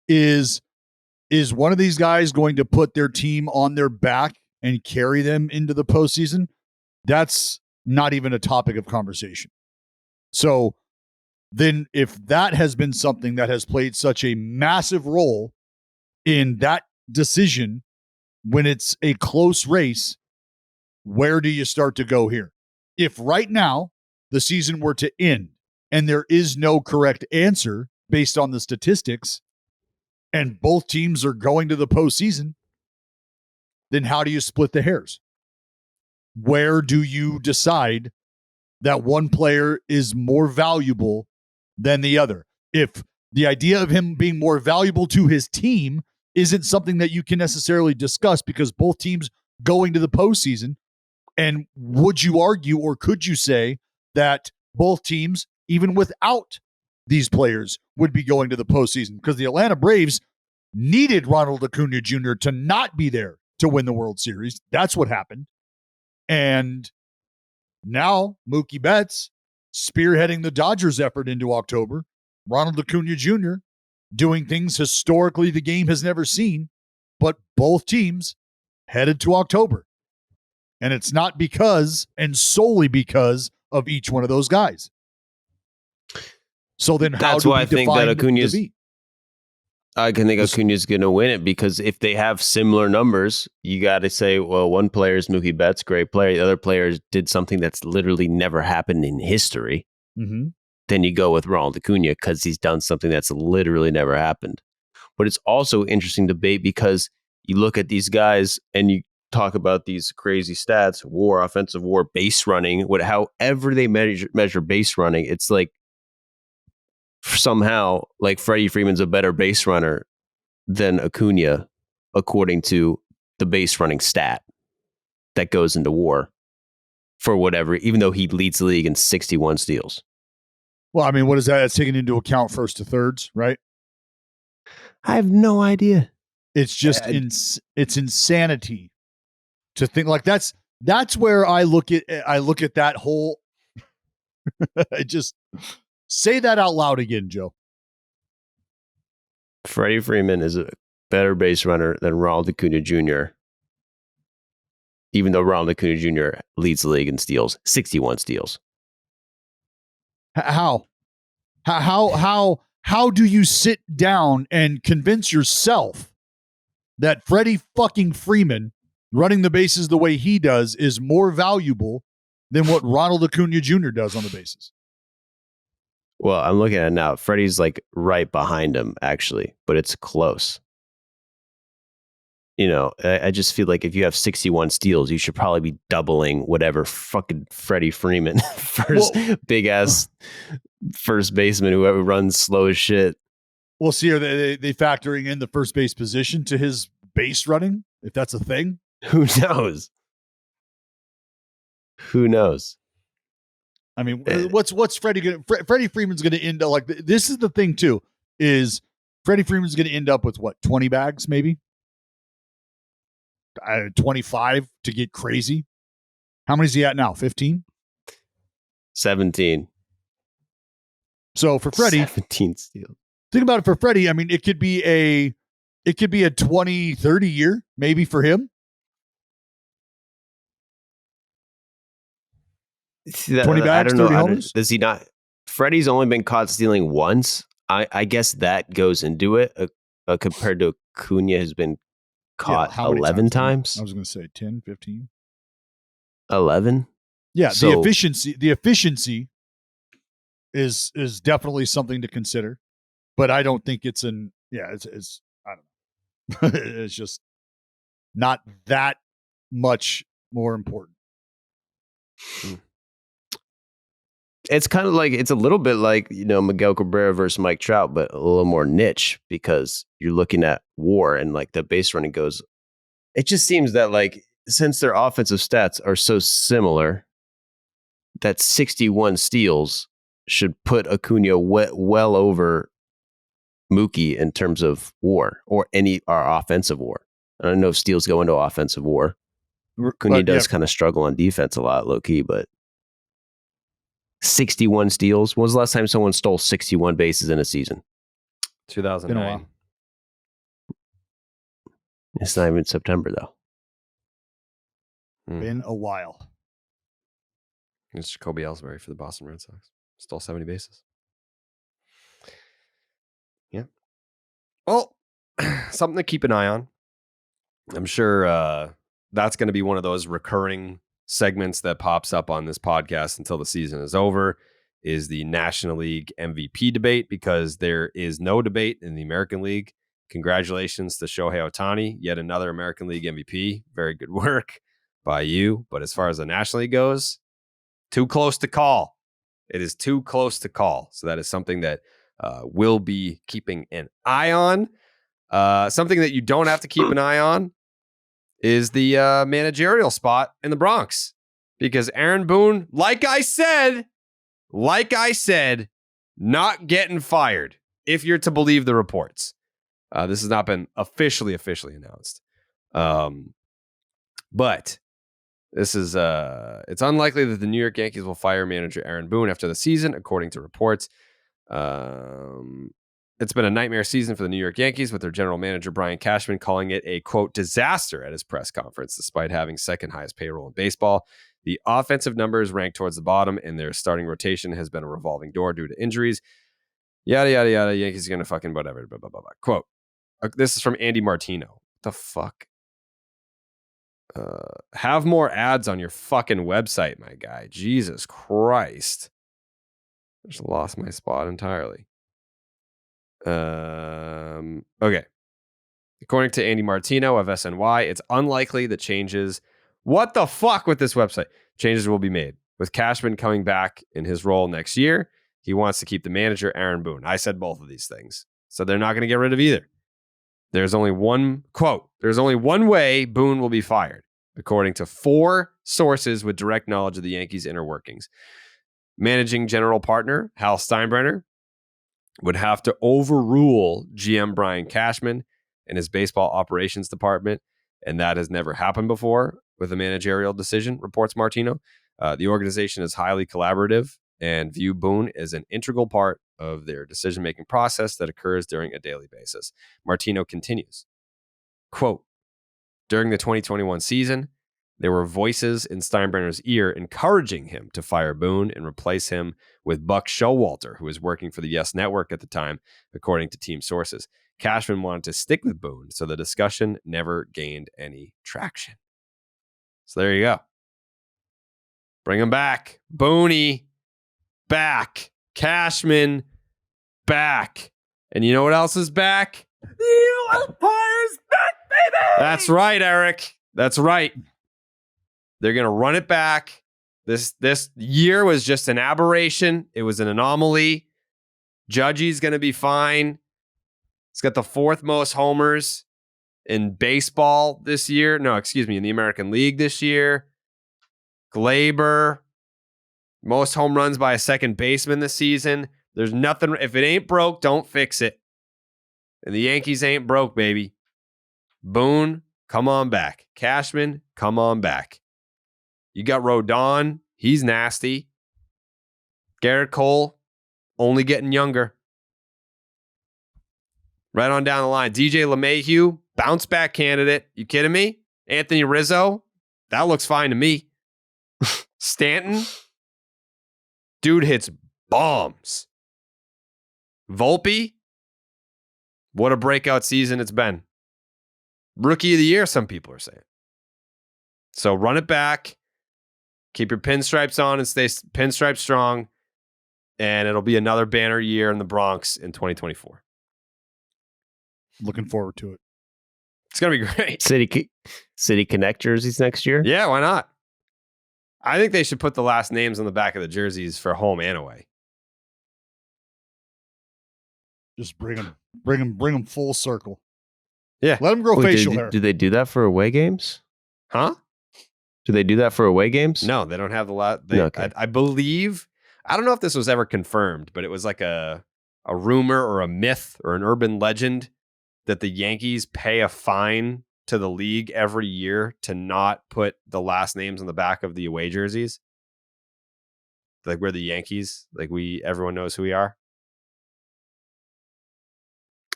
is one of these guys going to put their team on their back and carry them into the postseason? That's not even a topic of conversation. So then if that has been something that has played such a massive role in that decision when it's a close race, where do you start to go here? If right now the season were to end and there is no correct answer based on the statistics and both teams are going to the postseason, then how do you split the hairs? Where do you decide that one player is more valuable than the other? If the idea of him being more valuable to his team isn't something that you can necessarily discuss because both teams going to the postseason. And would you argue or could you say that both teams, even without these players, would be going to the postseason? Because the Atlanta Braves needed Ronald Acuña Jr. to not be there to win the World Series. That's what happened. And now Mookie Betts spearheading the Dodgers effort into October. Ronald Acuña Jr. doing things historically the game has never seen, but both teams headed to October. And it's not because and solely because of each one of those guys. So then how that's do why we I think define that Acuña's I can think Acuña's going to win it because if they have similar numbers, you got to say, well, one player is Mookie Betts, great player. The other player did something that's literally never happened in history. Mm-hmm. Then you go with Ronald Acuña because he's done something that's literally never happened. But it's also interesting debate because you look at these guys and you talk about these crazy stats, WAR, offensive WAR, base running, however they measure base running. It's like somehow like Freddie Freeman's a better base runner than Acuña, according to the base running stat that goes into WAR for whatever, even though he leads the league in 61 steals. Well, I mean, what is that? It's taking into account first to thirds, right? I have no idea. It's just it's insanity to think like that's where I look at that whole. I just say that out loud again, Joe. Freddie Freeman is a better base runner than Ronald Acuña Jr., even though Ronald Acuña Jr. leads the league in steals, 61 steals. How do you sit down and convince yourself that Freddie fucking Freeman running the bases the way he does is more valuable than what Ronald Acuña Jr. does on the bases? Well, I'm looking at it now. Freddie's like right behind him, actually, but it's close. You know, I just feel like if you have 61 steals, you should probably be doubling whatever fucking Freddie Freeman, big ass first baseman who runs slow as shit. Well, see, are they factoring in the first base position to his base running? If that's a thing, who knows? Who knows? I mean, what's Freddie going to? Freddie Freeman's going to end up like this. Is the thing too? Is Freddie Freeman's going to end up with what 20 bags maybe? 25 to get crazy. How many is he at now? 15? 17. So for Freddie, 17 steals. Think about it for Freddie. I mean, it could be a 20, 30 year maybe for him. 20 bags, 30 homers? Does he not? Freddie's only been caught stealing once. I guess that goes into it compared to Acuña has been caught 11 times. I was going to say 10, 15. 11? Yeah, so, the efficiency is definitely something to consider, but I don't think it's I don't know. It's just not that much more important. It's kind of like, it's a little bit like, Miguel Cabrera versus Mike Trout, but a little more niche because you're looking at WAR and like the base running goes. It just seems that like, since their offensive stats are so similar, that 61 steals should put Acuña well over Mookie in terms of WAR or our offensive WAR. I don't know if steals go into offensive WAR. Acuña does kind of struggle on defense a lot, low key, but 61 steals. When was the last time someone stole 61 bases in a season? 2009. It's not even September, though. Been a while. It's Jacoby Ellsbury for the Boston Red Sox. Stole 70 bases. Yeah. Well, something to keep an eye on. I'm sure that's going to be one of those recurring segments that pops up on this podcast until the season is over, is the National League MVP debate, because there is no debate in the American League. Congratulations to Shohei Ohtani, yet another American League MVP. Very good work by you. But as far as the National League goes, too close to call. It is too close to call. So that is something that we'll be keeping an eye on. Something that you don't have to keep an eye on is the managerial spot in the Bronx, because Aaron Boone, like I said, not getting fired if you're to believe the reports. This has not been officially announced. But this is it's unlikely that the New York Yankees will fire manager Aaron Boone after the season, according to reports. It's been a nightmare season for the New York Yankees, with their general manager Brian Cashman calling it a, quote, disaster at his press conference, despite having second highest payroll in baseball. The offensive numbers rank towards the bottom, and their starting rotation has been a revolving door due to injuries. Yada, yada, yada. Yankees are going to fucking whatever. Blah, blah, blah, blah. Quote, this is from Andy Martino. What the fuck? Have more ads on your fucking website, my guy. Jesus Christ. I just lost my spot entirely. Okay. According to Andy Martino of SNY, it's unlikely that changes. What the fuck with this website? Changes will be made. With Cashman coming back in his role next year, he wants to keep the manager, Aaron Boone. I said both of these things. So they're not going to get rid of either. There's only one way Boone will be fired, according to 4 sources with direct knowledge of the Yankees' inner workings. Managing general partner Hal Steinbrenner would have to overrule GM Brian Cashman and his baseball operations department, and that has never happened before with a managerial decision, reports Martino. The organization is highly collaborative and view Boone as an integral part of their decision-making process that occurs during a daily basis. Martino continues, quote, during the 2021 season, there were voices in Steinbrenner's ear encouraging him to fire Boone and replace him with Buck Showalter, who was working for the Yes Network at the time, according to team sources. Cashman wanted to stick with Boone, so the discussion never gained any traction. So there you go. Bring him back. Booney, back. Cashman, back. And you know what else is back? The Empire's back, baby! That's right, Eric. That's right. They're going to run it back. This year was just an aberration. It was an anomaly. Judgy's going to be fine. He's got the 4th most homers in baseball this year. No, excuse me, in the American League this year. Glaber, most home runs by a second baseman this season. There's nothing. If it ain't broke, don't fix it. And the Yankees ain't broke, baby. Boone, come on back. Cashman, come on back. You got Rodon. He's nasty. Garrett Cole, only getting younger. Right on down the line. DJ LeMahieu, bounce back candidate. You kidding me? Anthony Rizzo, that looks fine to me. Stanton, dude hits bombs. Volpe, what a breakout season it's been. Rookie of the year, some people are saying. So run it back. Keep your pinstripes on and stay pinstripe strong. And it'll be another banner year in the Bronx in 2024. Looking forward to it. It's going to be great. City Connect jerseys next year? Yeah, why not? I think they should put the last names on the back of the jerseys for home and away. Just bring them full circle. Yeah. Let them grow facial hair. Do they do that for away games? Huh? Do they do that for away games? No, they don't have the last. Okay. I believe, I don't know if this was ever confirmed, but it was like a rumor or a myth or an urban legend that the Yankees pay a fine to the league every year to not put the last names on the back of the away jerseys. Like we're the Yankees. Like everyone knows who we are.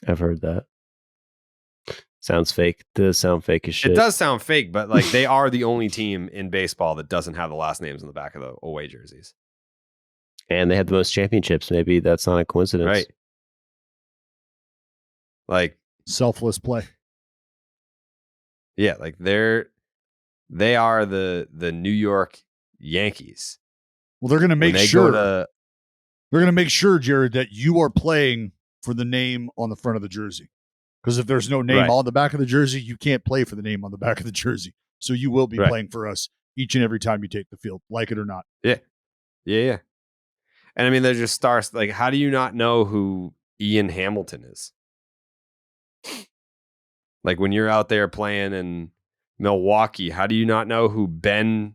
I've heard that. Sounds fake. Does sound fake as shit. It does sound fake, but like they are the only team in baseball that doesn't have the last names on the back of the away jerseys. And they have the most championships. Maybe that's not a coincidence. Right. Like selfless play. Yeah, like they are the New York Yankees. Well, they're going to make sure they're going to make sure, Jared, that you are playing for the name on the front of the jersey. Because if there's no name on the back of the jersey, you can't play for the name on the back of the jersey. So you will be playing for us each and every time you take the field, like it or not. Yeah. Yeah. And I mean, they're just stars. Like, how do you not know who Ian Hamilton is? Like when you're out there playing in Milwaukee, how do you not know who Ben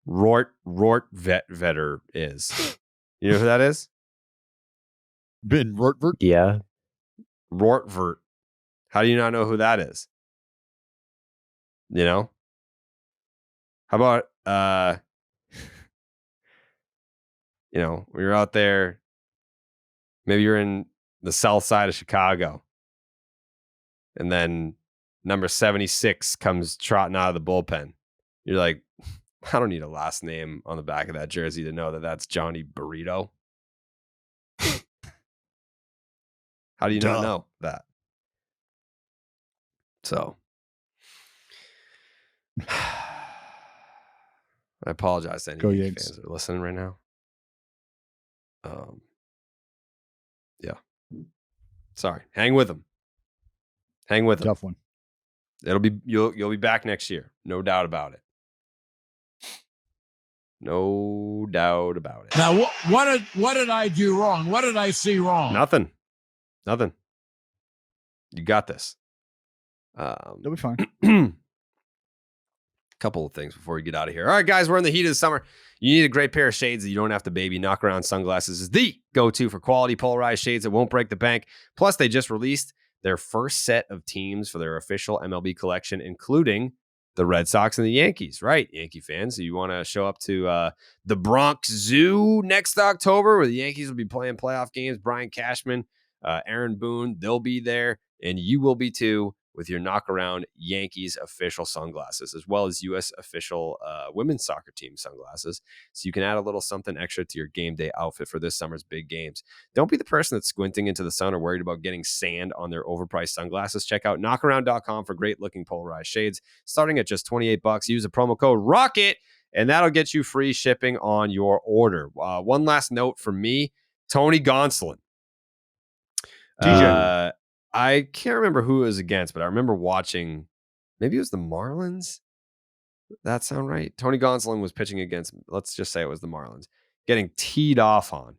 Rortvetter is? You know who that is? Ben Rortvert? Yeah. Rortvert. How do you not know who that is? You know? How about you know, when you're out there, maybe you're in the south side of Chicago, and then number 76 comes trotting out of the bullpen. You're like, I don't need a last name on the back of that jersey to know that that's Johnny Burrito. How do you not know that? So, I apologize to any Yankee Yanks. fans that are listening right now. Yeah. Sorry. Hang with them. Hang with them. Tough one. You'll be back next year. No doubt about it. No doubt about it. Now, what did I do wrong? What did I see wrong? Nothing. You got this. They'll be fine. Couple of things before we get out of here. All right, guys, we're in the heat of the summer. You need a great pair of shades that you don't have to baby. Knock Around Sunglasses is the go-to for quality polarized shades that won't break the bank. Plus, they just released their first set of teams for their official MLB collection, including the Red Sox and the Yankees. Right, Yankee fans. So you want to show up to the Bronx Zoo next October, where the Yankees will be playing playoff games. Brian Cashman, Aaron Boone, they'll be there, and you will be too, with your Knock Around Yankees official sunglasses, as well as U.S. official women's soccer team sunglasses. So you can add a little something extra to your game day outfit for this summer's big games. Don't be the person that's squinting into the sun or worried about getting sand on their overpriced sunglasses. Check out knockaround.com for great looking polarized shades, starting at just $28. Use the promo code ROCKET, and that'll get you free shipping on your order. One last note from me, Tony Gonsolin. TJ. I can't remember who it was against, but I remember watching, maybe it was the Marlins. That sound right? Tony Gonsolin was pitching against, let's just say it was the Marlins, getting teed off on.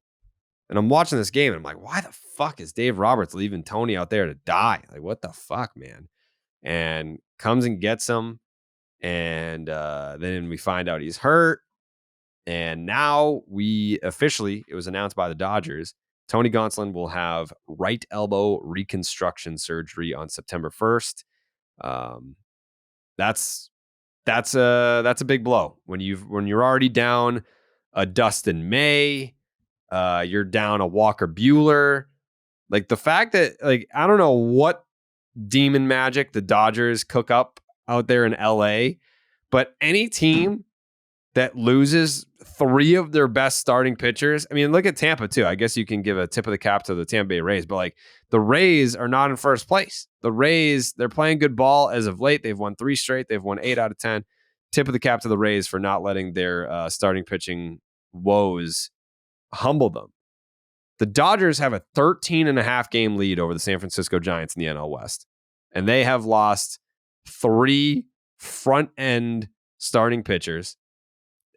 And I'm watching this game, and I'm like, why the fuck is Dave Roberts leaving Tony out there to die? Like, what the fuck, man? And comes and gets him, and then we find out he's hurt. And now it was announced by the Dodgers, Tony Gonsolin will have right elbow reconstruction surgery on September 1st. That's a big blow when you're already down a Dustin May, you're down a Walker Buehler. Like the fact that I don't know what demon magic the Dodgers cook up out there in LA, but any team that loses three of their best starting pitchers. I mean, look at Tampa too. I guess you can give a tip of the cap to the Tampa Bay Rays, but the Rays are not in first place. The Rays, they're playing good ball as of late. They've won 3 straight. They've won 8 out of 10. Tip of the cap to the Rays for not letting their starting pitching woes humble them. The Dodgers have a 13.5 game lead over the San Francisco Giants in the NL West, and they have lost 3 front end starting pitchers.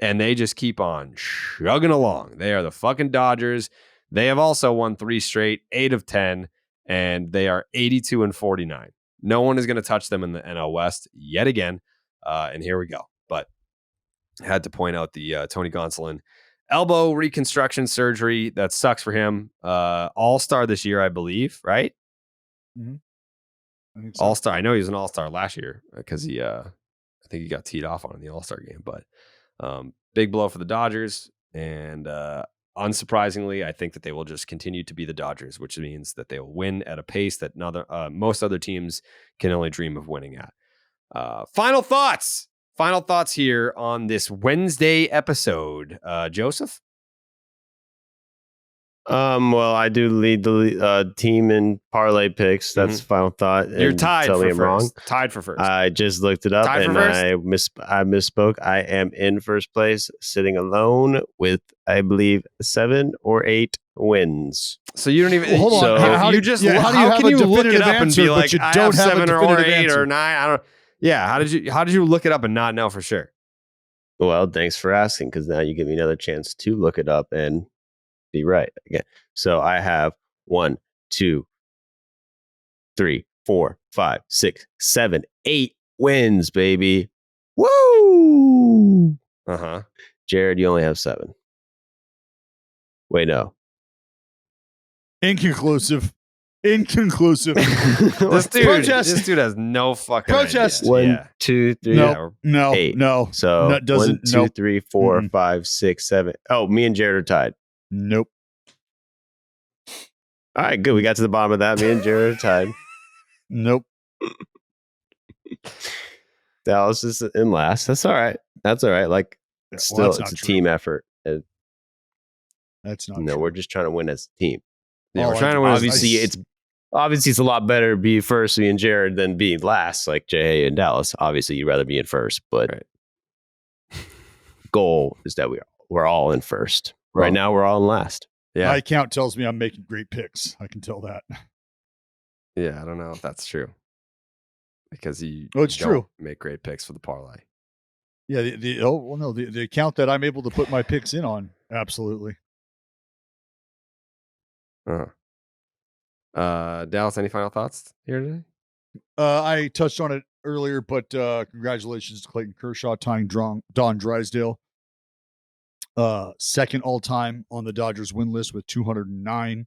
And they just keep on chugging along. They are the fucking Dodgers. They have also won 3 straight, 8 of 10, and they are 82-49. No one is going to touch them in the NL West yet again. And here we go. But I had to point out the Tony Gonsolin elbow reconstruction surgery. That sucks for him. All-star this year, I believe, right? Mm-hmm. I think so. All-star. I know he was an all-star last year because I think he got teed off on in the all-star game, but big blow for the Dodgers, and unsurprisingly, I think that they will just continue to be the Dodgers, which means that they will win at a pace that most other teams can only dream of winning at. Final thoughts here on this Wednesday episode. Joseph? Well, I do lead the team in parlay picks. That's final thought. You're tied tell for me I'm wrong. first. Tied for first. I just looked it up Tied for and first? I misspoke. I am in first place, sitting alone with, I believe, 7 or 8 wins. So you don't even. Well, hold on. So how you do just. how do you how have can a you look it definitive up and answer, be but like, you I don't have have a 7 or definitive 8 answer? or 9? I don't. Yeah. How did you look it up and not know for sure? Well, thanks for asking, because now you give me another chance to look it up and be right again. So I have 1, 2, 3, 4, 5, 6, 7, 8 wins, baby. Woo! Jared, you only have 7. Wait, no. Inconclusive. This dude has no fucking protest. idea. 1, 2, 3, No, 8. no. So no, doesn't. 1, 2, Nope. 3, 4, 5, 6, 7. Oh, me and Jared are tied. Nope. All right, good. We got to the bottom of that. Me and Jared are tied. Nope. Dallas is in last. That's all right. Like, still, that's it's a not team effort. That's not. No, true. we're just trying to win as a team. Yeah, we're trying to win. Obviously it's a lot better to be first, me and Jared, than being last, like Jay and Dallas. Obviously, you'd rather be in first, but goal is that we're all in first. Right now, we're all in last. Yeah, my account tells me I'm making great picks. I can tell that. Yeah, I don't know if that's true because you. It's true. Make great picks for the parlay. Yeah. The account that I'm able to put my picks in on. Absolutely. Dallas, any final thoughts here today? I touched on it earlier, but congratulations to Clayton Kershaw tying Don Drysdale. Second all-time on the Dodgers win list with 209,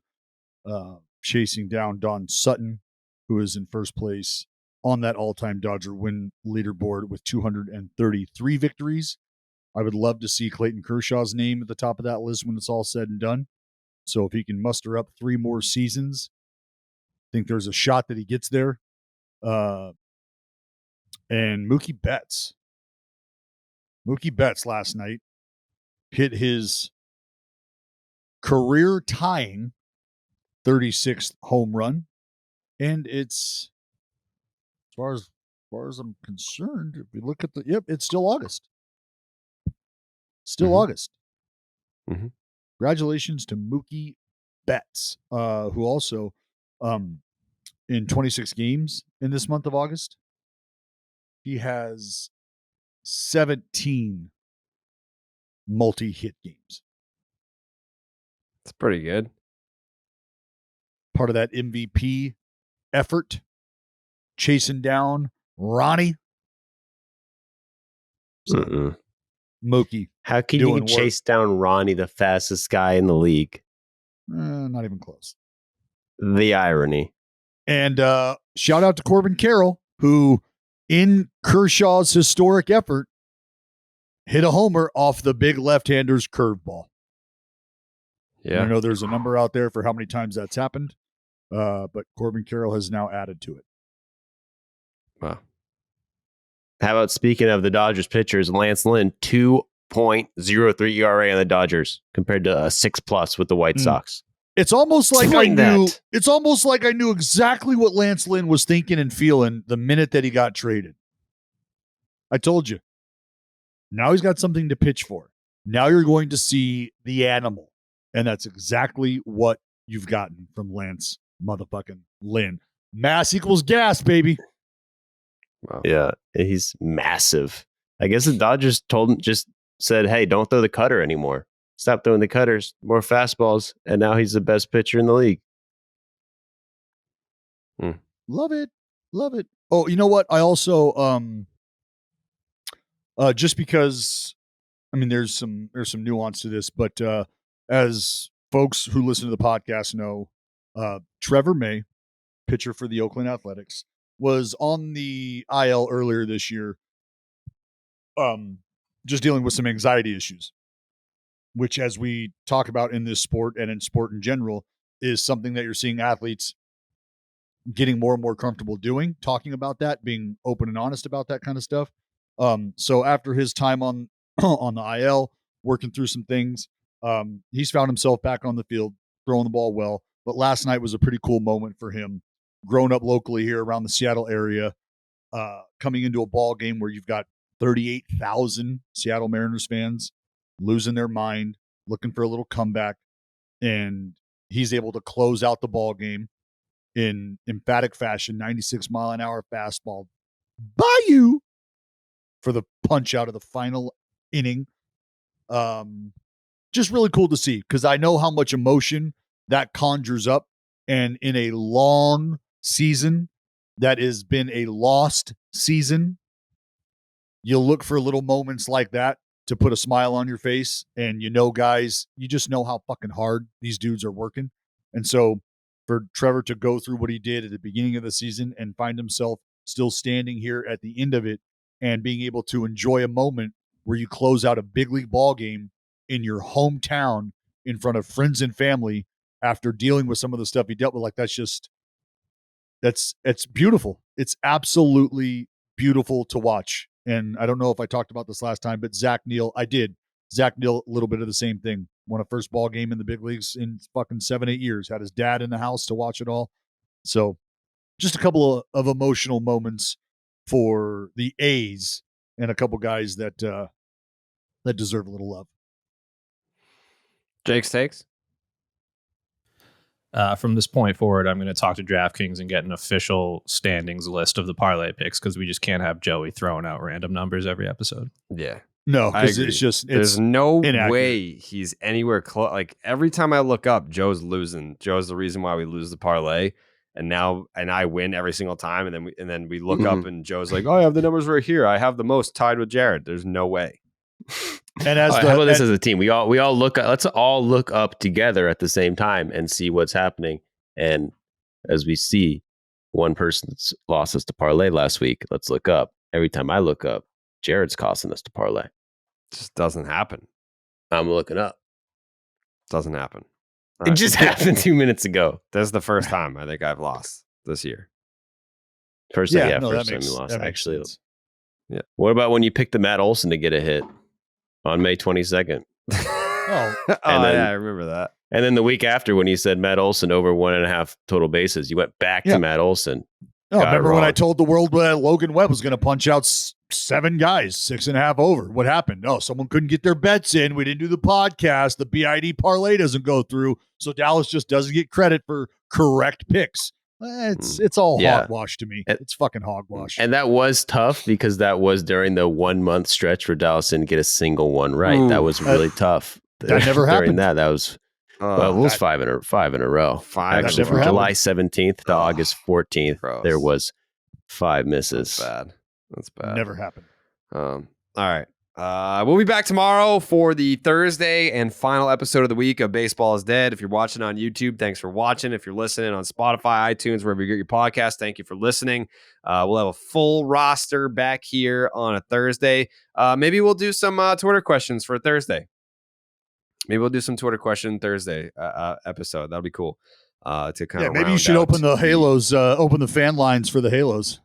chasing down Don Sutton, who is in first place on that all-time Dodger win leaderboard with 233 victories. I would love to see Clayton Kershaw's name at the top of that list when it's all said and done. So if he can muster up 3 more seasons, I think there's a shot that he gets there. And Mookie Betts last night hit his career-tying 36th home run, and it's as far as I'm concerned. If we look at it's still August. August. Mm-hmm. Congratulations to Mookie Betts, who also, in 26 games in this month of August, he has 17 multi-hit games. It's pretty good. Part of that MVP effort, chasing down Ronnie. Mookie. How can you chase down Ronnie, the fastest guy in the league? Not even close. The irony. And shout out to Corbin Carroll, who, in Kershaw's historic effort, hit a homer off the big left-hander's curveball. Yeah. I know there's a number out there for how many times that's happened, but Corbin Carroll has now added to it. Wow. How about, speaking of the Dodgers pitchers, Lance Lynn, 2.03 ERA on the Dodgers compared to a 6+ with the White Sox. It's almost like I knew. It's almost like I knew exactly what Lance Lynn was thinking and feeling the minute that he got traded. I told you. Now he's got something to pitch for. Now you're going to see the animal, and that's exactly what you've gotten from Lance motherfucking Lynn. Mass equals gas, baby. Wow. Yeah, he's massive. I guess the Dodgers just said, "Hey, don't throw the cutter anymore. Stop throwing the cutters, more fastballs," and now he's the best pitcher in the league. Love it. Oh, you know what? I also just because, I mean, there's some nuance to this, but as folks who listen to the podcast know, Trevor May, pitcher for the Oakland Athletics, was on the IL earlier this year, just dealing with some anxiety issues, which, as we talk about in this sport and in sport in general, is something that you're seeing athletes getting more and more comfortable doing, talking about that, being open and honest about that kind of stuff. So after his time on the IL, working through some things, he's found himself back on the field, throwing the ball well. But last night was a pretty cool moment for him, growing up locally here around the Seattle area, coming into a ball game where you've got 38,000 Seattle Mariners fans losing their mind, looking for a little comeback, and he's able to close out the ball game in emphatic fashion. 96-mile-an-hour fastball by you for the punch out of the final inning. Just really cool to see, because I know how much emotion that conjures up, and in a long season, that has been a lost season, you'll look for little moments like that to put a smile on your face. And guys, you just know how fucking hard these dudes are working. And so for Trevor to go through what he did at the beginning of the season and find himself still standing here at the end of it and being able to enjoy a moment where you close out a big league ball game in your hometown in front of friends and family after dealing with some of the stuff he dealt with, like it's beautiful. It's absolutely beautiful to watch. And I don't know if I talked about this last time, but Zach Neal, I did. Zach Neal, a little bit of the same thing. Won a first ball game in the big leagues in fucking 7-8 years. Had his dad in the house to watch it all. So just a couple of emotional moments for the A's and a couple guys that deserve a little love. Jake's takes? From this point forward, I'm going to talk to DraftKings and get an official standings list of the parlay picks because we just can't have Joey throwing out random numbers every episode. Yeah. No, because there's no inaccurate. way he's anywhere close. Like every time I look up, Joe's losing. Joe's the reason why we lose the parlay. And I win every single time. And then we look up and Joe's like, oh, I have the numbers right here. I have the most tied with Jared. There's no way. And how about this as a team? We all look. Let's all look up together at the same time and see what's happening. And as we see, one person's lost us to parlay last week. Let's look up. Every time I look up, Jared's costing us to parlay. Just doesn't happen. I'm looking up. Doesn't happen. It just happened 2 minutes ago. That's the first time I think I've lost this year. First time you lost. Actually, yeah. What about when you picked the Matt Olson to get a hit on May 22nd? I remember that. And then the week after, when you said Matt Olson over 1.5 total bases, you went back to Matt Olson. No, remember when I told the world that Logan Webb was going to punch out 7 guys, 6.5 over? What happened? Oh, someone couldn't get their bets in. We didn't do the podcast. The BID parlay doesn't go through. So Dallas just doesn't get credit for correct picks. It's all hogwash to me. It's fucking hogwash. And that was tough because that was during the 1 month stretch where Dallas didn't get a single one right. Ooh, that was really tough. That never happened. That was it was 5 in a row. Actually, from July 17th to August 14th, there was 5 misses. That's bad. Never happened. All right. We'll be back tomorrow for the Thursday and final episode of the week of Baseball is Dead. If you're watching on YouTube, thanks for watching. If you're listening on Spotify, iTunes, wherever you get your podcast, thank you for listening. We'll have a full roster back here on a Thursday. Maybe we'll do some Twitter questions for Thursday. Maybe we'll do some Twitter question Thursday episode. That'll be cool. To kind of maybe you should open the Halos, open the fan lines for the Halos.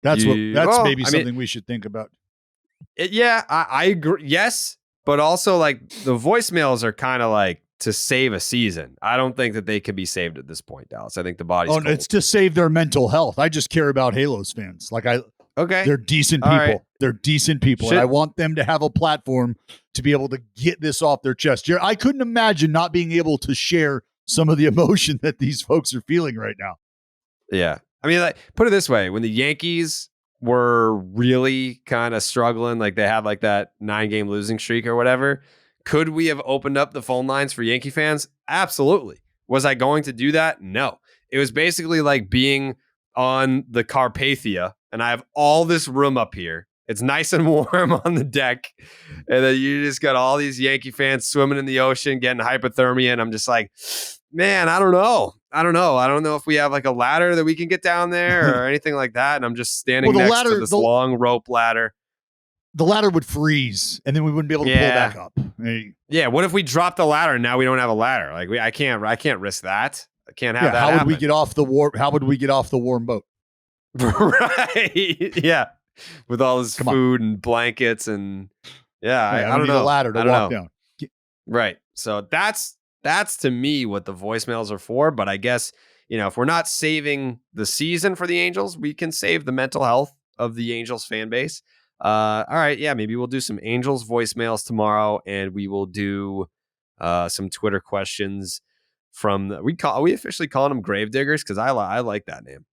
That's maybe something we should think about. I agree. Yes, but also like the voicemails are kind of like to save a season. I don't think that they can be saved at this point, Dallas. I think the body's cold. It's to save their mental health. I just care about Halos fans. They're decent people. Right. They're decent people. And I want them to have a platform to be able to get this off their chest. I couldn't imagine not being able to share some of the emotion that these folks are feeling right now. Yeah. I mean, put it this way. When the Yankees were really kind of struggling, like they had like that 9-game losing streak or whatever, could we have opened up the phone lines for Yankee fans? Absolutely. Was I going to do that? No. It was basically like being on the Carpathia and I have all this room up here. It's nice and warm on the deck. And then you just got all these Yankee fans swimming in the ocean, getting hypothermia. And I'm just like, man, I don't know. I don't know if we have like a ladder that we can get down there or anything like that. And I'm just standing next to this long rope ladder. The ladder would freeze and then we wouldn't be able to pull back up. Yeah. What if we drop the ladder and now we don't have a ladder? Like I can't risk that. I can't have that. How would we get off the warm boat? Right. Yeah. With all this food and blankets and I don't know. A ladder to walk down. Right. So that's to me what the voicemails are for. But I guess, if we're not saving the season for the Angels, we can save the mental health of the Angels fan base. All right. Yeah. Maybe we'll do some Angels voicemails tomorrow and we will do some Twitter questions from we officially calling them Gravediggers because I like that name.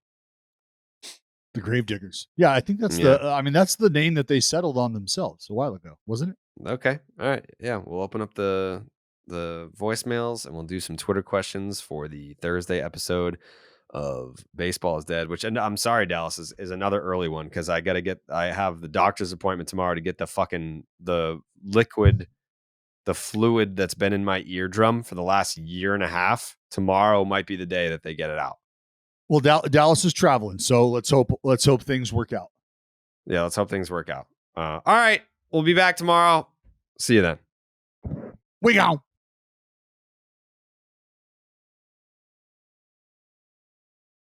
The Gravediggers. Yeah, I think that's that's the name that they settled on themselves a while ago, wasn't it? Okay. All right. Yeah, we'll open up the voicemails and we'll do some Twitter questions for the Thursday episode of baseball is dead, which, and I'm sorry, Dallas, is another early one because I have the doctor's appointment tomorrow to get the fluid that's been in my eardrum for the last year and a half. Tomorrow might be the day that they get it out. Well, Dallas is traveling, so let's hope things work out. Yeah, let's hope things work out. All right, we'll be back tomorrow. See you then. We go.